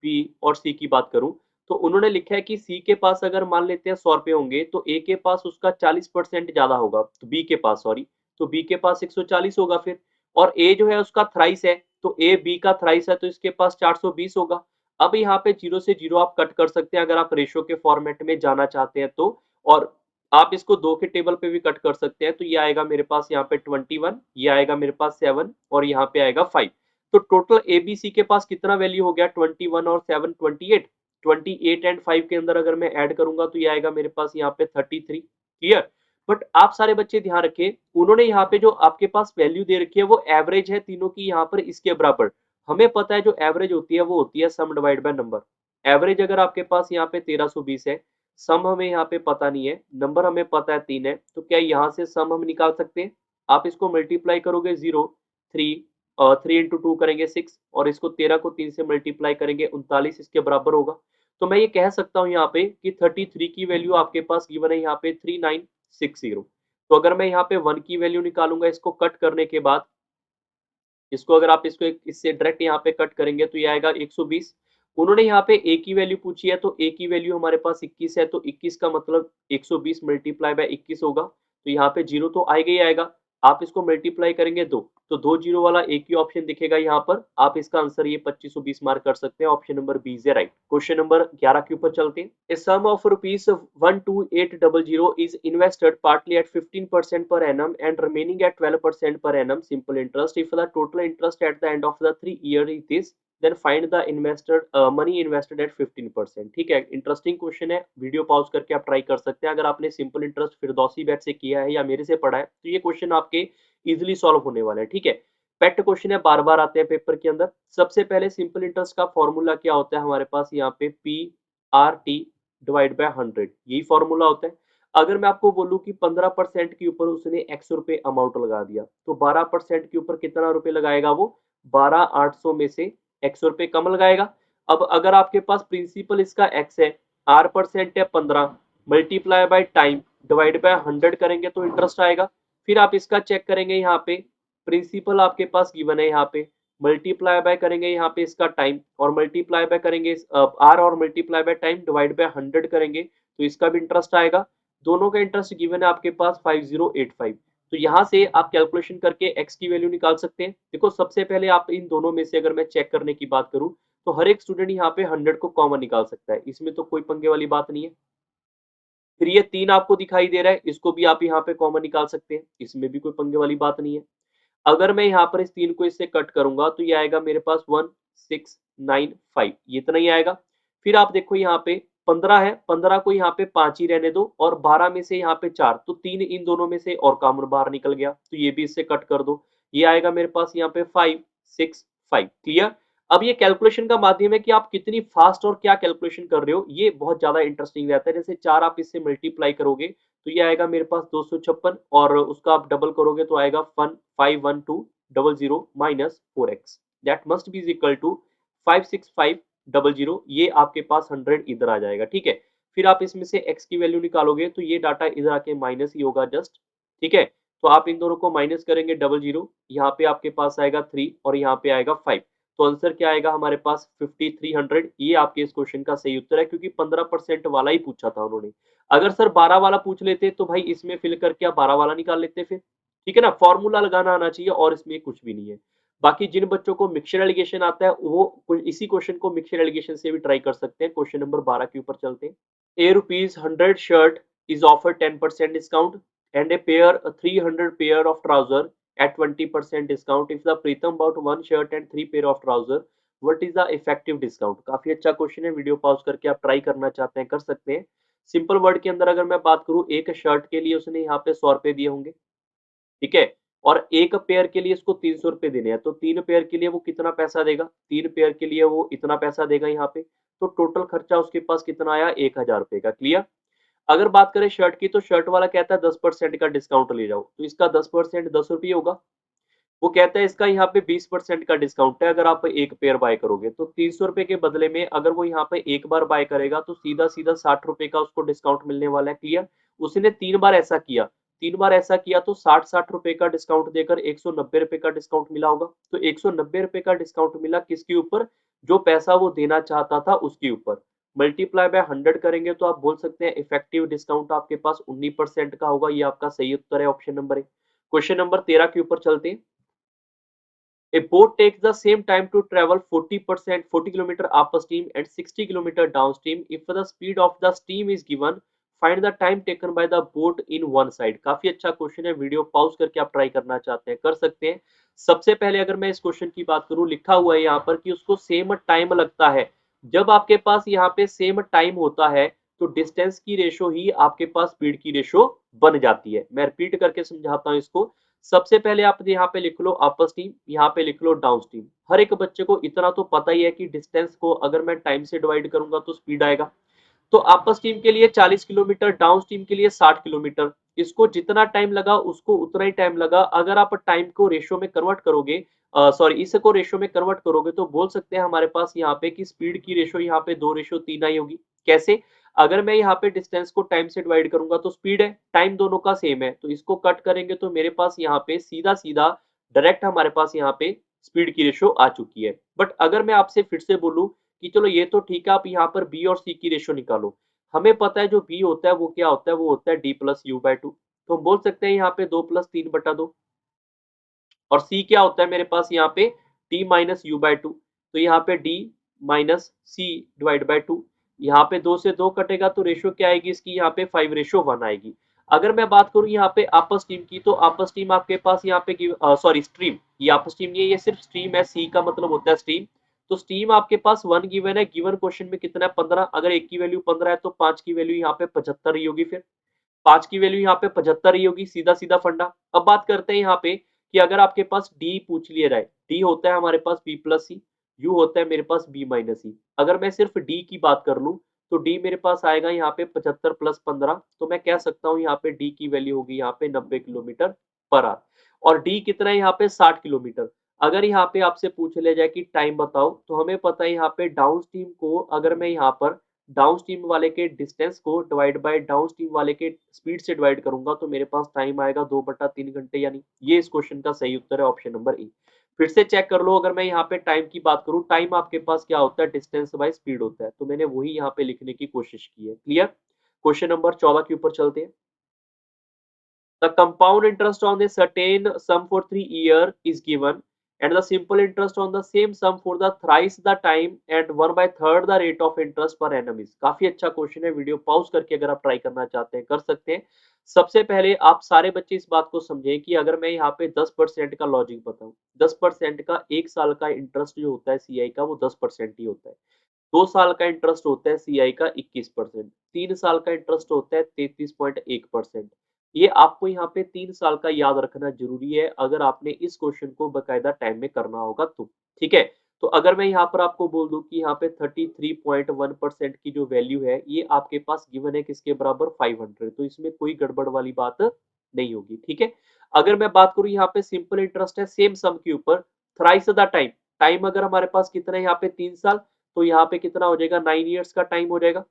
A: B और C की बात करूं, तो उन्होंने लिखा है कि C के पास अगर मान लेते हैं 100 रुपए होंगे, तो A के पास उसका 40% ज्यादा होगा, तो B के पास सॉरी, तो B के पास 140 होगा फिर। और A जो है उसका थ्राइस है, तो ए बी का थ्राइस है, तो इसके पास 420 होगा। अब यहाँ पे जीरो से जीरो आप कट कर सकते हैं अगर आप रेशो के फॉर्मेट में जाना चाहते हैं तो। और आप इसको 2 के टेबल पे भी कट कर सकते हैं, तो ये आएगा मेरे पास यहाँ पे 21, ये आएगा मेरे पास 7 और यहाँ पे आएगा 5। तो टोटल ए बी सी के पास कितना वैल्यू हो गया? 21 और 7 28। 28 एंड 5 के अंदर अगर मैं ऐड करूंगा तो ये आएगा मेरे पास यहाँ पे 33। क्लियर? बट आप सारे बच्चे ध्यान रखें, उन्होंने यहाँ पे जो आपके पास वैल्यू दे रखी है वो एवरेज है तीनों की यहाँ पर इसके बराबर। हमें पता है जो एवरेज होती है वो होती है सम डिवाइड बाय नंबर। एवरेज अगर आपके पास यहाँ पे 1320 है, सम हमें यहाँ पे पता नहीं है, नंबर हमें पता है 3 है, तो क्या यहाँ से सम हम निकाल सकते हैं? आप इसको मल्टीप्लाई करोगे 0, 3 इंटू 2 करेंगे 6 और इसको 13 को 3 से मल्टीप्लाई करेंगे 39, इसके बराबर होगा। तो मैं ये कह सकता हूँ यहाँ पे कि 33 की वैल्यू आपके पास गिवन है यहाँ पे 3960। तो अगर मैं यहाँ पे 1 की वैल्यू निकालूंगा, इसको कट करने के बाद, इसको अगर आप इसको इससे डायरेक्ट यहाँ पे कट करेंगे तो ये आएगा 120। उन्होंने यहाँ पे a की वैल्यू पूछी है, तो a की वैल्यू हमारे पास 21 है, तो 21 का मतलब 120 मल्टीप्लाई बाय 21 होगा, तो यहाँ पे जीरो तो आएगा ही आएगा। आप इसको मल्टीप्लाई करेंगे 2, तो 2 जीरो वाला एक ही ऑप्शन दिखेगा यहाँ पर। आप इसका आंसर ये 2520 मार्क कर सकते हैं। Option number B is right. Question number 11 के ऊपर चलते हैं। A sum of rupees 12800 is invested partly at 15% per annum and remaining at 12% per annum simple interest. If the total interest at the end of the 3 years is this, then find the invested money invested at 15%। ठीक है, interesting question है। Video pause करके आप try कर सकते हैं। अगर आपने सिंपल इंटरेस्ट फिरदौसी बैच से किया है या मेरे से पढ़ा है तो ये क्वेश्चन आपके इजीली सॉल्व होने वाले हैं। ठीक है, पेट क्वेश्चन है, बार बार आते हैं पेपर के अंदर। सबसे पहले सिंपल इंटरेस्ट का फॉर्मूला क्या होता है हमारे पास यहाँ पे, P R T divide by 100, यही फॉर्मूला होता है। अगर मैं आपको बोलूं कि 15% के ऊपर उसने x रुपए अमाउंट लगा दिया तो 12% के ऊपर कितना रुपए लगाएगा वो, 12800 में से x रुपए कम लगाएगा। अब अगर आपके पास प्रिंसिपल इसका x है, r परसेंट है 15, multiply by time divide by 100 करेंगे तो इंटरेस्ट आएगा। फिर आप इसका चेक करेंगे यहाँ पे, प्रिंसिपल आपके पास गिवन है यहाँ पे, मल्टीप्लाई बाय करेंगे यहाँ पे इसका टाइम और मल्टीप्लाई बाय करेंगे r और multiply by time divide by 100 करेंगे तो इसका भी इंटरेस्ट आएगा। दोनों का इंटरेस्ट गिवन है आपके पास 5085। तो यहाँ से आप कैलकुलेशन करके x की वैल्यू निकाल सकते हैं। देखो सबसे पहले आप इन दोनों में से अगर मैं चेक करने की बात करूं तो हर एक स्टूडेंट यहाँ पे 100 को कॉमन निकाल सकता है, इसमें तो कोई पंगे वाली बात नहीं है। फिर ये 3 आपको दिखाई दे रहा है, इसको भी आप यहाँ पे कॉमन निकाल सकते हैं, इसमें भी कोई पंगे वाली बात नहीं है। अगर मैं यहाँ पर इस 3 को इससे कट करूंगा तो ये आएगा मेरे पास 1695, ये इतना ही आएगा। फिर आप देखो यहाँ पे 15 है, 15 को यहाँ पे 5 ही रहने दो और 12 में से यहाँ पे 4, तो 3 इन दोनों में से और कॉमन बाहर निकल गया तो ये भी इससे कट कर दो, ये आएगा मेरे पास यहाँ पे 565। क्लियर। अब ये कैलकुलेशन का माध्यम है कि आप कितनी फास्ट और क्या कैलकुलेशन कर रहे हो, ये बहुत ज्यादा इंटरेस्टिंग रहता है। जैसे 4 आप इससे मल्टीप्लाई करोगे तो ये आएगा मेरे पास 256 और उसका आप डबल करोगे तो आएगा 151200 माइनस 4x, that must be equal to 56500। ये आपके पास 100 इधर आ जाएगा। ठीक है, फिर आप इसमें से x की वैल्यू निकालोगे तो ये डाटा इधर आके माइनस ही होगा जस्ट। ठीक है, तो आप इन दोनों को माइनस करेंगे 00, यहाँ पे आपके पास आएगा 3 और यहाँ पे आएगा 5, तो आंसर क्या आएगा हमारे पास 5300। ये आपके इस क्वेश्चन का सही उत्तर है क्योंकि 15% वाला ही पूछा था उन्होंने। अगर सर 12 वाला पूछ लेते तो भाई इसमें फिल करके आप 12 वाला निकाल लेते फिर। ठीक है ना, फॉर्मूला लगाना आना चाहिए और इसमें कुछ भी नहीं है। बाकी जिन बच्चों को मिक्सचर एलिगेशन आता है वो इसी क्वेश्चन को मिक्सचर एलिगेशन से भी ट्राई कर सकते हैं। क्वेश्चन नंबर 12 के ऊपर चलते हैं। A rupees 100 shirt is offer 10% discount and a pair 300 pair of trouser at 20% discount if the Pritam bought one shirt and 3 pair of trouser, what is the effective discount? काफी अच्छा question है, video pause करके आप try करना चाहते हैं कर सकते हैं। सिंपल वर्ड के अंदर अगर मैं बात करूं, एक शर्ट के लिए उसने यहाँ पे 100 रुपए दिए होंगे, ठीक है, और एक पेयर के लिए इसको 300 रुपए देने हैं, तो 3 पेयर के लिए वो कितना पैसा देगा, 3 पेयर के लिए वो इतना पैसा देगा यहाँ पे, तो टोटल खर्चा उसके पास कितना आया, 1000 रुपए का। क्लियर। अगर बात करें शर्ट की तो शर्ट वाला कहता है 10% का डिस्काउंट ले जाओ, तो इसका 10% 10 रुपये होगा। वो कहता है इसका यहाँ पे 20% का डिस्काउंट है अगर आप एक पेयर बाय करोगे, तो 300 रुपए के बदले में अगर वो यहाँ पे एक बार बाय करेगा तो सीधा सीधा 60 रुपए का उसको डिस्काउंट मिलने वाला है। क्लियर। उसने 3 बार ऐसा किया, 3 बार ऐसा किया तो 60 रुपए का डिस्काउंट देकर 190 रुपए का डिस्काउंट मिला होगा। तो 190 रुपए का डिस्काउंट मिला किसके ऊपर, जो पैसा वो देना चाहता था उसके ऊपर। मल्टीप्लाई बाय 100 करेंगे तो आप बोल सकते हैं इफेक्टिव डिस्काउंट आपके पास 19% का होगा। ये आपका सही उत्तर है, option number A. Question number 13 के ऊपर चलते हैं। A boat takes the same time to travel 40 kilometer upstream and 60 kilometer downstream. If the speed of the steam is given, find the time taken by the boat in one side. काफी अच्छा question है, video pause करके आप try करना चाहते हैं कर सकते हैं। सबसे पहले अगर मैं इस क्वेश्चन की बात करूं, लिखा हुआ है यहाँ पर कि उसको सेम टाइम लगता है। जब आपके पास यहाँ पे सेम टाइम होता है तो डिस्टेंस की रेशो ही आपके पास स्पीड की रेशो बन जाती है। मैं रिपीट करके समझाता हूँ इसको। सबसे पहले आप यहाँ पे लिख लो अपर स्ट्रीम, यहाँ पे लिख लो डाउन स्ट्रीम। हर एक बच्चे को इतना तो पता ही है कि डिस्टेंस को अगर मैं टाइम से डिवाइड करूंगा तो स्पीड आएगा। तो अपर स्ट्रीम के लिए 40 किलोमीटर, डाउन स्ट्रीम के लिए 60 किलोमीटर। इसको जितना टाइम लगा उसको उतना ही टाइम लगा। अगर आप टाइम को रेशो में कन्वर्ट करोगे, सॉरी इसको रेशो में कन्वर्ट करोगे तो बोल सकते हैं हमारे पास यहाँ पे कि स्पीड की रेशो यहाँ पे 2:3 आई होगी। कैसे, अगर मैं यहाँ पे डिस्टेंस को टाइम से डिवाइड करूंगा तो स्पीड है, टाइम दोनों का सेम है, तो इसको कट करेंगे तो मेरे पास यहाँ पे सीधा सीधा डायरेक्ट हमारे पास यहाँ पे स्पीड की रेशो आ चुकी है। बट अगर मैं आपसे फिर से बोलूं कि चलो ये तो ठीक है, आप यहाँ पर बी और सी की रेशो निकालो, हमें पता है जो बी होता है वो क्या होता है, वो होता है D plus you by two. तो हम बोल सकते हैं यहाँ पे 2 + 3/2। और सी क्या होता है मेरे पास यहाँ पे d minus u by two, तो यहाँ पे d minus c divide by two, यहाँ पे दो से दो कटेगा तो रेशियो क्या आएगी इसकी, यहाँ पे 5:1 आएगी। अगर मैं बात करूं यहाँ पे आपस टीम की, तो आपस टीम आपके पास यहाँ पे सॉरी स्ट्रीम, ये आपस टीम नहीं है, ये सिर्फ स्ट्रीम है, सी का मतलब होता है स्ट्रीम। तो स्ट्रीम आपके पास 1 गिवन है, गिवन क्वेश्चन में कितना है 15, अगर एक की वैल्यू 15 है तो 5 की वैल्यू यहाँ पे 75 ही होगी, फिर 5 की वैल्यू यहाँ पे 75 ही होगी, सीधा सीधा फंडा। अब बात करते हैं यहाँ पे कि अगर आपके पास डी पूछ लिया जाए, डी होता है हमारे पास बी प्लस सी, यू होता है मेरे पास बी माइनस सी। अगर मैं सिर्फ डी की बात कर लूं तो डी मेरे पास आएगा यहाँ पे 75 प्लस 15, तो मैं कह सकता हूँ यहाँ पे डी की वैल्यू होगी यहाँ पे 90 किलोमीटर पर आवर। और डी कितना है यहाँ पे 60 किलोमीटर। अगर यहाँ पे आपसे पूछ लिया जाए कि टाइम बताओ, तो हमें पता है यहाँ पे डाउन स्ट्रीम को अगर मैं यहाँ पर डाउन स्ट्रीम वाले के डिस्टेंस को डिवाइड बाय डाउन स्ट्रीम वाले के स्पीड से डिवाइड करूंगा तो मेरे पास टाइम आएगा 2/3 घंटे, यानी ये इस क्वेश्चन का सही उत्तर है ऑप्शन नंबर ए। फिर से चेक कर लो, अगर मैं यहाँ पे टाइम की बात करूँ, टाइम आपके पास क्या होता है, डिस्टेंस बाय स्पीड होता है, तो मैंने वही यहाँ पे लिखने की कोशिश की है। क्लियर। क्वेश्चन नंबर 14 के ऊपर चलते हैं। The compound interest on a certain sum for 3 years is given, and the simple interest on the same sum for the thrice the time and 1/3 the rate of interest per annum is। काफी अच्छा question है, video pause करके अगर आप try करना चाहते हैं कर सकते हैं। सबसे पहले आप सारे बच्चे इस बात को समझें कि अगर मैं यहाँ पे 10% का लॉजिक बताऊं, 10% का एक साल का इंटरेस्ट जो होता है सीआई का वो 10% ही होता है। 2 साल का इंटरेस्ट होता है सीआई का 21%, 3 साल का इंटरेस्ट होता है 33.1%। ये आपको यहाँ पे 3 साल का याद रखना जरूरी है अगर आपने इस क्वेश्चन को बकायदा टाइम में करना होगा तो। ठीक है। तो अगर मैं यहाँ पर आपको बोल दूं कि यहाँ पे 33.1% की जो वैल्यू है ये आपके पास गिवन है किसके बराबर 500, तो इसमें कोई गड़बड़ वाली बात नहीं होगी। ठीक है। अगर मैं बात करूं यहाँ पे सिंपल इंटरेस्ट है सेम सम के ऊपर, थ्राइस द टाइम, टाइम अगर हमारे पास कितना है यहाँ पे 3 साल, तो यहाँ पे कितना हो जाएगा 9 ईयर्स का टाइम हो जाएगा।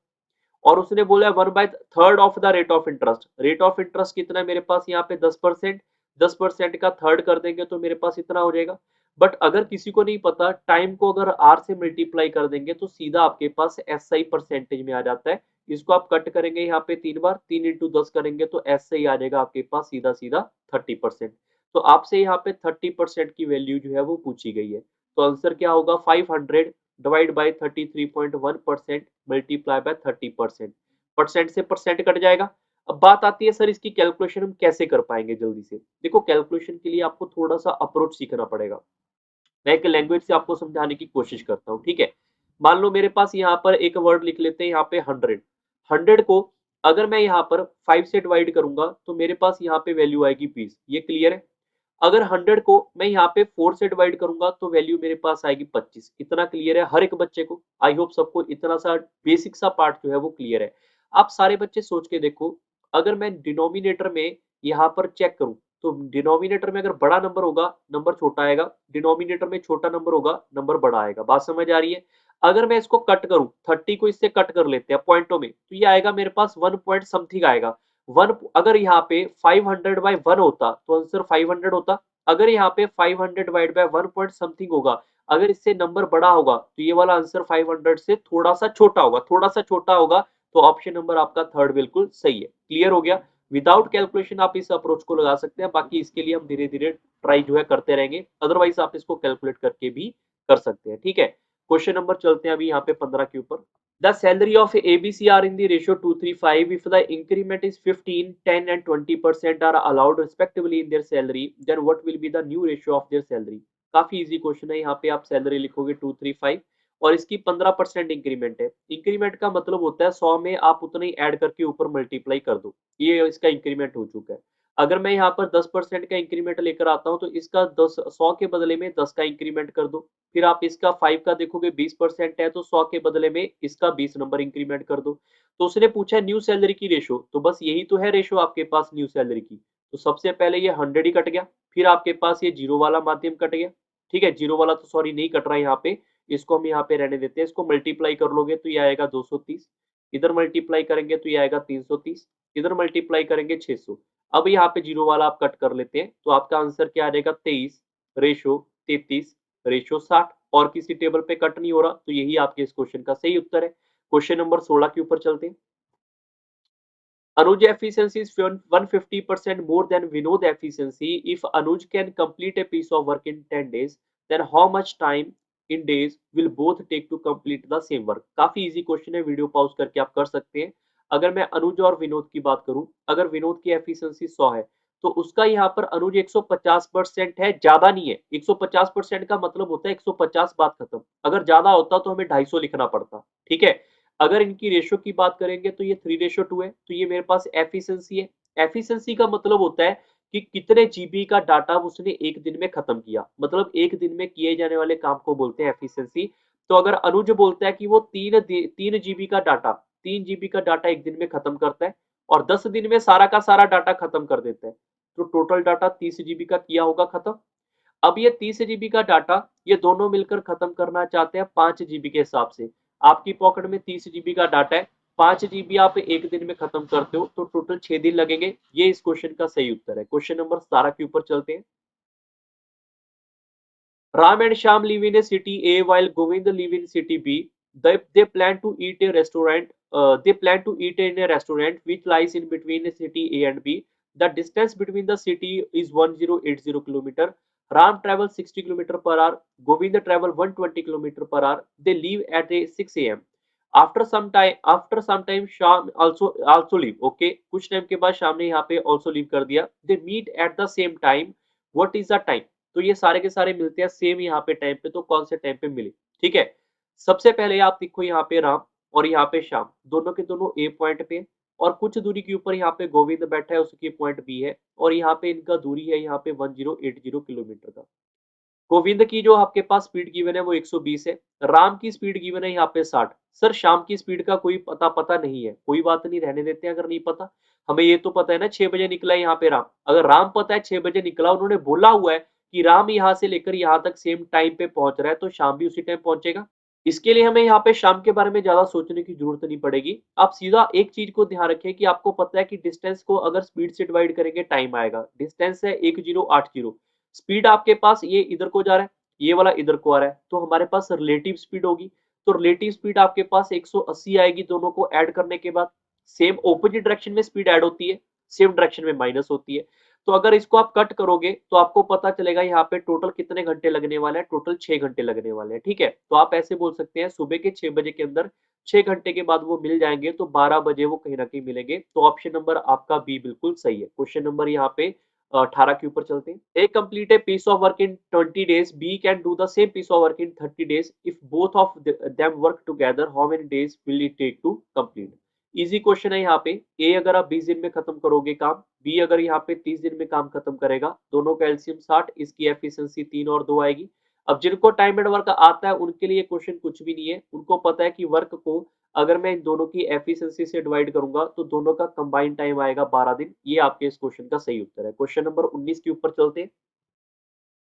A: और उसने बोला है 1/3 of the rate of interest, rate of interest कितना है मेरे पास यहाँ पे 10%, 10% का थर्ड कर देंगे तो मेरे पास इतना हो जाएगा। बट अगर किसी को नहीं पता टाइम को अगर आर से मल्टीप्लाई कर देंगे तो सीधा आपके पास एस आई परसेंटेज में आ जाता है। इसको आप कट करेंगे यहाँ पे 3 बार, 3 × 10 करेंगे तो एस आई आ जाएगा आपके पास सीधा सीधा 30%। तो आपसे यहाँ पे 30% की वैल्यू जो है वो पूछी गई है, तो आंसर क्या होगा 500 divide by 33.1% multiply by 30%, percent से परसेंट कट जाएगा। अब बात आती है सर इसकी कैलकुलेशन हम कैसे कर पाएंगे जल्दी से। देखो कैलकुलेशन के लिए आपको थोड़ा सा अप्रोच सीखना पड़ेगा, मैं एक लैंग्वेज से आपको समझाने की कोशिश करता हूँ। ठीक है। मान लो मेरे पास यहाँ पर एक वर्ड लिख लेते हैं यहाँ पे 100, 100 को अगर मैं यहाँ पर 5 से डिवाइड करूंगा तो मेरे पास यहाँ पे वैल्यू आएगी 20। ये क्लियर है। अगर 100 को मैं यहाँ पे 4 से डिवाइड करूंगा तो वैल्यू मेरे पास आएगी 25। इतना क्लियर है हर एक बच्चे को, आई होप सबको इतना सा बेसिक सा पार्ट जो है वो क्लियर है। आप सारे बच्चे सोच के देखो, अगर मैं डिनोमिनेटर में यहाँ पर चेक करूं तो डिनोमिनेटर में अगर बड़ा नंबर होगा नंबर छोटा आएगा, डिनोमिनेटर में छोटा नंबर होगा नंबर बड़ा आएगा। बात समझ आ रही है। अगर मैं इसको कट करूं 30 को इससे कट कर लेते हैं पॉइंटों में, तो ये आएगा मेरे पास 1 पॉइंट समथिंग आएगा। वन अगर यहाँ पे 500/1 होता तो आंसर 500 होता। अगर यहाँ पे 500 डिवाइड बाय 1 पॉइंट समथिंग होगा, अगर इससे नंबर बड़ा होगा तो ये वाला आंसर 500 से थोड़ा सा छोटा होगा, थोड़ा सा छोटा होगा। तो ऑप्शन नंबर आपका थर्ड बिल्कुल सही है। क्लियर हो गया। विदाउट कैलकुलेशन आप इस अप्रोच को लगा सकते हैं, बाकी इसके लिए हम धीरे धीरे ट्राई जो है करते रहेंगे, अदरवाइज आप इसको कैलकुलेट करके भी कर सकते हैं। ठीक है। क्वेश्चन नंबर चलते हैं अभी यहाँ पे 15 के ऊपर। The salary of ABC are in the ratio 2:3:5 if the increment is 15, 10 and 20% are allowed respectively in their salary, then what will be the new ratio of their salary। काफी easy question है। यहाँ पे आप salary लिखोगे 235 और इसकी 15% increment है। Increment का मतलब होता है 100 में आप उतना ही ऐड करके ऊपर मल्टीप्लाई कर दो, ये इसका इंक्रीमेंट हो चुका है। अगर मैं यहाँ पर 10% का इंक्रीमेंट लेकर आता हूँ तो इसका 100 के बदले में 10 का इंक्रीमेंट कर दो। फिर आप इसका 5 का देखोगे 20% है तो 100 के बदले में इसका 20 नंबर इंक्रीमेंट कर दो। तो उसने पूछा न्यू सैलरी की रेशो, तो बस यही तो है रेशो आपके पास न्यू सैलरी की। तो सबसे पहले ये 100 ही कट गया, फिर आपके पास ये जीरो वाला माध्यम कट गया। ठीक है। जीरो वाला तो सॉरी नहीं कट रहा है यहाँ पे, इसको हम यहाँ पे रहने देते हैं। इसको मल्टीप्लाई कर लोगे तो ये आएगा 230, इधर मल्टीप्लाई करेंगे तो ये आएगा 330, इधर मल्टीप्लाई करेंगे 600। अब यहाँ पे जीरो वाला आप कट कर लेते हैं तो आपका आंसर क्या आ जाएगा 23 रेशो 33 रेशो 60, और किसी टेबल पे कट नहीं हो रहा, तो यही आपके इस क्वेश्चन का सही उत्तर है। क्वेश्चन नंबर 16 के ऊपर चलते हैं। Anuj efficiency is 150% more than Vinod efficiency. If Anuj can complete a piece of work in 10 days, then how much time in days will both take to complete the same work? काफी easy question है, video pause करके आप कर सकते हैं। अगर मैं अनुज और विनोद की बात करूं, अगर विनोद की एफिशिएंसी 100 है तो उसका यहाँ पर अनुज 150% है, ज्यादा नहीं है। 150% का मतलब होता है 150 बात खत्म। अगर ज्यादा होता तो हमें 250 लिखना पड़ता। ठीक है, अगर इनकी रेशो की बात करेंगे तो ये 3:2 है, तो ये मेरे पास एफिशिएंसी है। एफिशिएंसी का मतलब होता है कि कितने जीबी का डाटा उसने एक दिन में खत्म किया, मतलब एक दिन में किए जाने वाले काम को बोलते हैं एफिशिएंसी। तो अगर अनुज बोलता है कि वो 3 जीबी का डाटा 3 जीबी का डाटा एक दिन में खत्म करता है और 10 दिन में सारा का सारा डाटा खत्म कर देता है, तो टोटल डाटा 30 जीबी का किया होगा खत्म। अब ये 30 जीबी का डाटा ये दोनों मिलकर खत्म करना चाहते हैं 5 जीबी के हिसाब से। आपकी पॉकेट में 30 जीबी का डाटा है, 5 जीबी आप एक दिन में खत्म करते हो तो टोटल 6 दिन लगेंगे। ये इस क्वेश्चन का सही उत्तर है। क्वेश्चन नंबर 17 के ऊपर चलते हैं। Ram and Shyam live in a city A while Govind live in city B. They plan to eat a restaurant. They plan to eat in a restaurant which lies in between city A and B. The distance between the city is 1080 kilometer. Ram travels 60 kilometer per hour. Govind travel 120 kilometer per hour. They leave at a 6 a.m. After some time, Sham also leave. Okay, कुछ time के बाद शाम ने यहाँ पे also leave कर दिया। They meet at the same time. What is the time? तो ये सारे के सारे मिलते हैं सेम यहाँ पे टाइम पे, तो कौन से टाइम पे मिले? ठीक है, सबसे पहले आप देखो यहाँ पे राम और यहाँ पे श्याम दोनों के दोनों ए पॉइंट पे, और कुछ दूरी के ऊपर यहाँ पे गोविंद बैठा है, उसकी पॉइंट बी है, और यहाँ पे इनका दूरी है यहाँ पे 1080 किलोमीटर का। गोविंद की जो आपके पास स्पीड गिवन है वो 120 है, राम की स्पीड गिवन है यहाँ पे 60। सर श्याम की स्पीड का कोई पता नहीं है, कोई बात नहीं, रहने देते हैं। अगर नहीं पता, हमें ये तो पता है ना 6 बजे निकला है यहाँ पे राम। अगर राम पता है 6 बजे निकला, उन्होंने बोला हुआ है कि राम यहाँ से लेकर यहाँ तक सेम टाइम पे पहुंच रहा है, तो शाम भी उसी टाइम पहुंचेगा। इसके लिए हमें यहाँ पे शाम के बारे में ज्यादा सोचने की जरूरत नहीं पड़ेगी। आप सीधा एक चीज को ध्यान रखें कि आपको पता है कि डिस्टेंस को अगर स्पीड से डिवाइड करेंगे टाइम आएगा। डिस्टेंस है 1080, स्पीड आपके पास ये इधर को जा रहा है, ये वाला इधर को आ रहा है, तो हमारे पास रिलेटिव स्पीड होगी। तो रिलेटिव स्पीड आपके पास 180 आएगी, दोनों को ऐड करने के बाद। सेम ऑपोजिट डायरेक्शन में स्पीड ऐड होती है, सेम डायरेक्शन में माइनस होती है। तो अगर इसको आप कट करोगे तो आपको पता चलेगा यहाँ पे टोटल कितने घंटे लगने वाले हैं, टोटल 6 घंटे लगने वाले हैं। ठीक है, तो आप ऐसे बोल सकते हैं सुबह के 6 बजे के अंदर 6 घंटे के बाद वो मिल जाएंगे, तो 12 बजे वो कहीं ना कहीं मिलेंगे। तो ऑप्शन नंबर आपका बी बिल्कुल सही है। क्वेश्चन नंबर यहाँ पे 18 के ऊपर चलते हैं। A complete a piece of work in 20 days, B can do the same piece of work in 30 days. If both of them work together, how many days will it take to complete? Easy question है यहाँ पे। ए अगर आप 20 दिन में खत्म करोगे काम, बी अगर यहाँ पे 30 दिन में काम खत्म करेगा, दोनों का एलसीएम 60, इसकी एफिशिएंसी 3 और 2 आएगी। अब जिनको टाइम एंड वर्क आता है उनके लिए क्वेश्चन कुछ भी नहीं है, उनको पता है कि वर्क को अगर मैं इन दोनों की एफिशिएंसी से डिवाइड करूंगा तो दोनों का कंबाइंड टाइम आएगा 12 दिन। ये आपके इस क्वेश्चन का सही उत्तर है। क्वेश्चन नंबर 19 के ऊपर चलते हैं।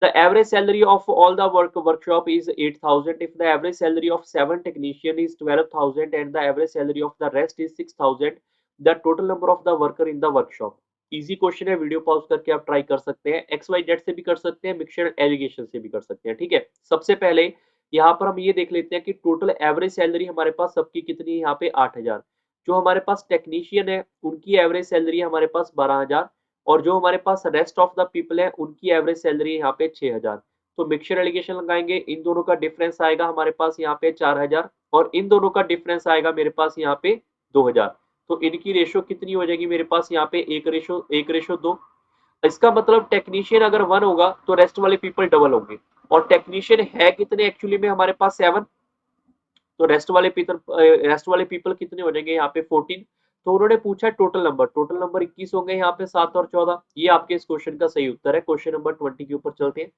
A: The average salary of all the workshop is 8,000. If the average salary of 7 technician is 12,000 and the average salary of the rest is 6,000, the total number of the worker in the workshop. Easy question है, video pause करके आप try कर सकते हैं। X Y Z से भी कर सकते हैं, मिक्सचर एलिगेशन से भी कर सकते हैं। ठीक है, सबसे पहले यहाँ पर हम ये देख लेते हैं कि टोटल एवरेज सैलरी हमारे पास सबकी कितनी है, यहाँ पे 8,000। जो हमारे पास टेक्नीशियन है उनकी एवरेज सैलरी है हमारे पास 12,000, और जो हमारे पास रेस्ट ऑफ द पीपल है उनकी एवरेज सैलरी यहाँ पे 6,000। तो मिक्सचर एलिगेशन लगाएंगे, इन दोनों का डिफरेंस आएगा हमारे पास यहाँ पे 4,000, और इन दोनों का डिफरेंस आएगा मेरे पास यहाँ पे 2,000। तो इनकी रेशो कितनी हो जाएगी मेरे पास यहाँ पे 1:2। इसका मतलब टेक्नीशियन अगर 1 होगा तो रेस्ट वाले पीपल डबल होंगे, और टेक्नीशियन है कितने एक्चुअली में हमारे पास 7, तो रेस्ट वाले पीपल कितने हो जाएंगे यहाँ पे 14। तो उन्होंने पूछा टोटल नंबर 21 होंगे यहाँ पे 7 और 14। ये आपके इस क्वेश्चन का सही उत्तर है। क्वेश्चन नंबर 20 के ऊपर चलते हैं।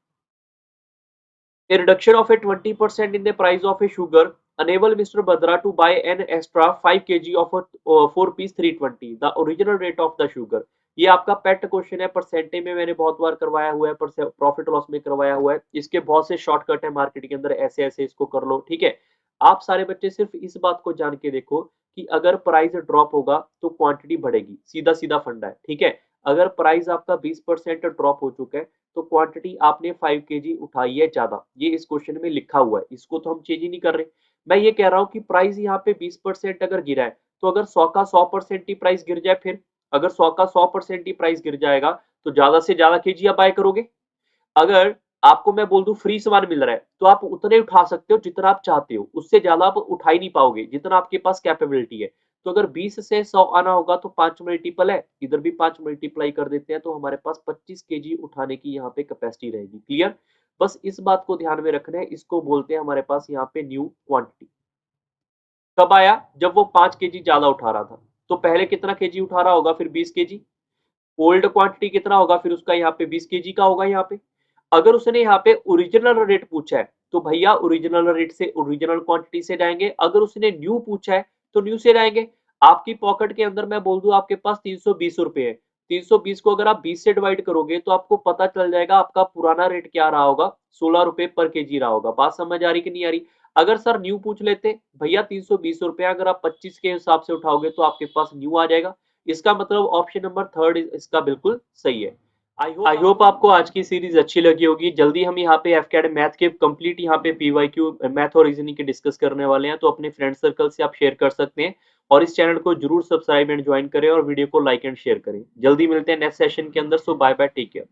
A: A reduction of a 20% in the price of a sugar enable Mr. Badra to buy an extra 5 kg of a 4 piece 320, the original rate of the sugar। ये आपका पेट क्वेश्चन है, परसेंटेज में मैंने बहुत बार करवाया हुआ है, प्रॉफिट लॉस में करवाया हुआ है। इसके बहुत से शॉर्टकट है मार्केट के अंदर, ऐसे ऐसे इसको कर लो। ठीक है, आप सारे बच्चे सिर्फ इस बात को जान के देखो कि अगर प्राइस ड्रॉप होगा तो क्वांटिटी बढ़ेगी, सीधा सीधा फंडा है। ठीक है, अगर प्राइस आपका 20% ड्रॉप हो चुका है तो क्वांटिटी आपने 5 केजी उठाई है ज्यादा, ये इस क्वेश्चन में लिखा हुआ है, इसको तो हम चेंज ही नहीं कर रहे। मैं ये कह रहा हूँ कि प्राइस यहाँ पे 20% अगर गिरा है तो अगर 100 का 100% ही प्राइस गिर जाए, फिर अगर 100 का 100% ही प्राइस गिर जाएगा तो ज्यादा से ज्यादा केजी आप बाय करोगे। अगर आपको मैं बोल दूं फ्री सामान मिल रहा है तो आप उतने उठा सकते हो जितना आप चाहते हो, उससे ज्यादा आप उठा ही नहीं पाओगे जितना आपके पास कैपेबिलिटी है। तो अगर 20 से 100 आना होगा तो 5 मल्टीपल है, इधर भी 5 मल्टीप्लाई कर देते हैं तो हमारे पास 25 केजी उठाने की यहाँ पे कैपेसिटी रहेगी। क्लियर? बस इस बात को ध्यान में रखना है, इसको बोलते हैं हमारे पास यहाँ पे न्यू क्वांटिटी। कब आया? जब वो 5 केजी ज्यादा उठा रहा था। तो पहले कितना केजी उठा रहा होगा, फिर 20 केजी। ओल्ड क्वांटिटी कितना होगा, फिर उसका यहाँ पे 20 केजी का होगा यहाँ पे। अगर उसने यहाँ पे ओरिजिनल रेट पूछा है तो भैया ओरिजिनल रेट से ओरिजिनल क्वांटिटी से जाएंगे। अगर उसने न्यू पूछा है तो न्यू से जाएंगे। आपकी पॉकेट के अंदर मैं बोल दूं आपके पास 320 रुपए है, 320 को अगर आप 20 से डिवाइड करोगे तो आपको पता चल जाएगा आपका पुराना रेट क्या रहा होगा, 16 रुपए पर केजी रहा होगा। बात समझ आ रही कि नहीं आ रही? अगर सर न्यू पूछ लेते भैया 320 रुपए, अगर आप 25 के हिसाब से उठाओगे तो आपके पास न्यू आ जाएगा। इसका मतलब ऑप्शन नंबर थर्ड इसका बिल्कुल सही है। आई होप आपको आज की सीरीज अच्छी लगी होगी। जल्दी हम यहाँ पे एफकेड मैथ के कंप्लीट यहाँ पे पीवाईक्यू मैथ और रीजनिंग के डिस्कस करने वाले हैं, तो अपने फ्रेंड सर्कल से आप शेयर कर सकते हैं और इस चैनल को जरूर सब्सक्राइब एंड ज्वाइन करें और वीडियो को लाइक एंड शेयर करें। जल्दी मिलते हैं नेक्स्ट सेशन के अंदर। सो बाय बाय, टेक केयर।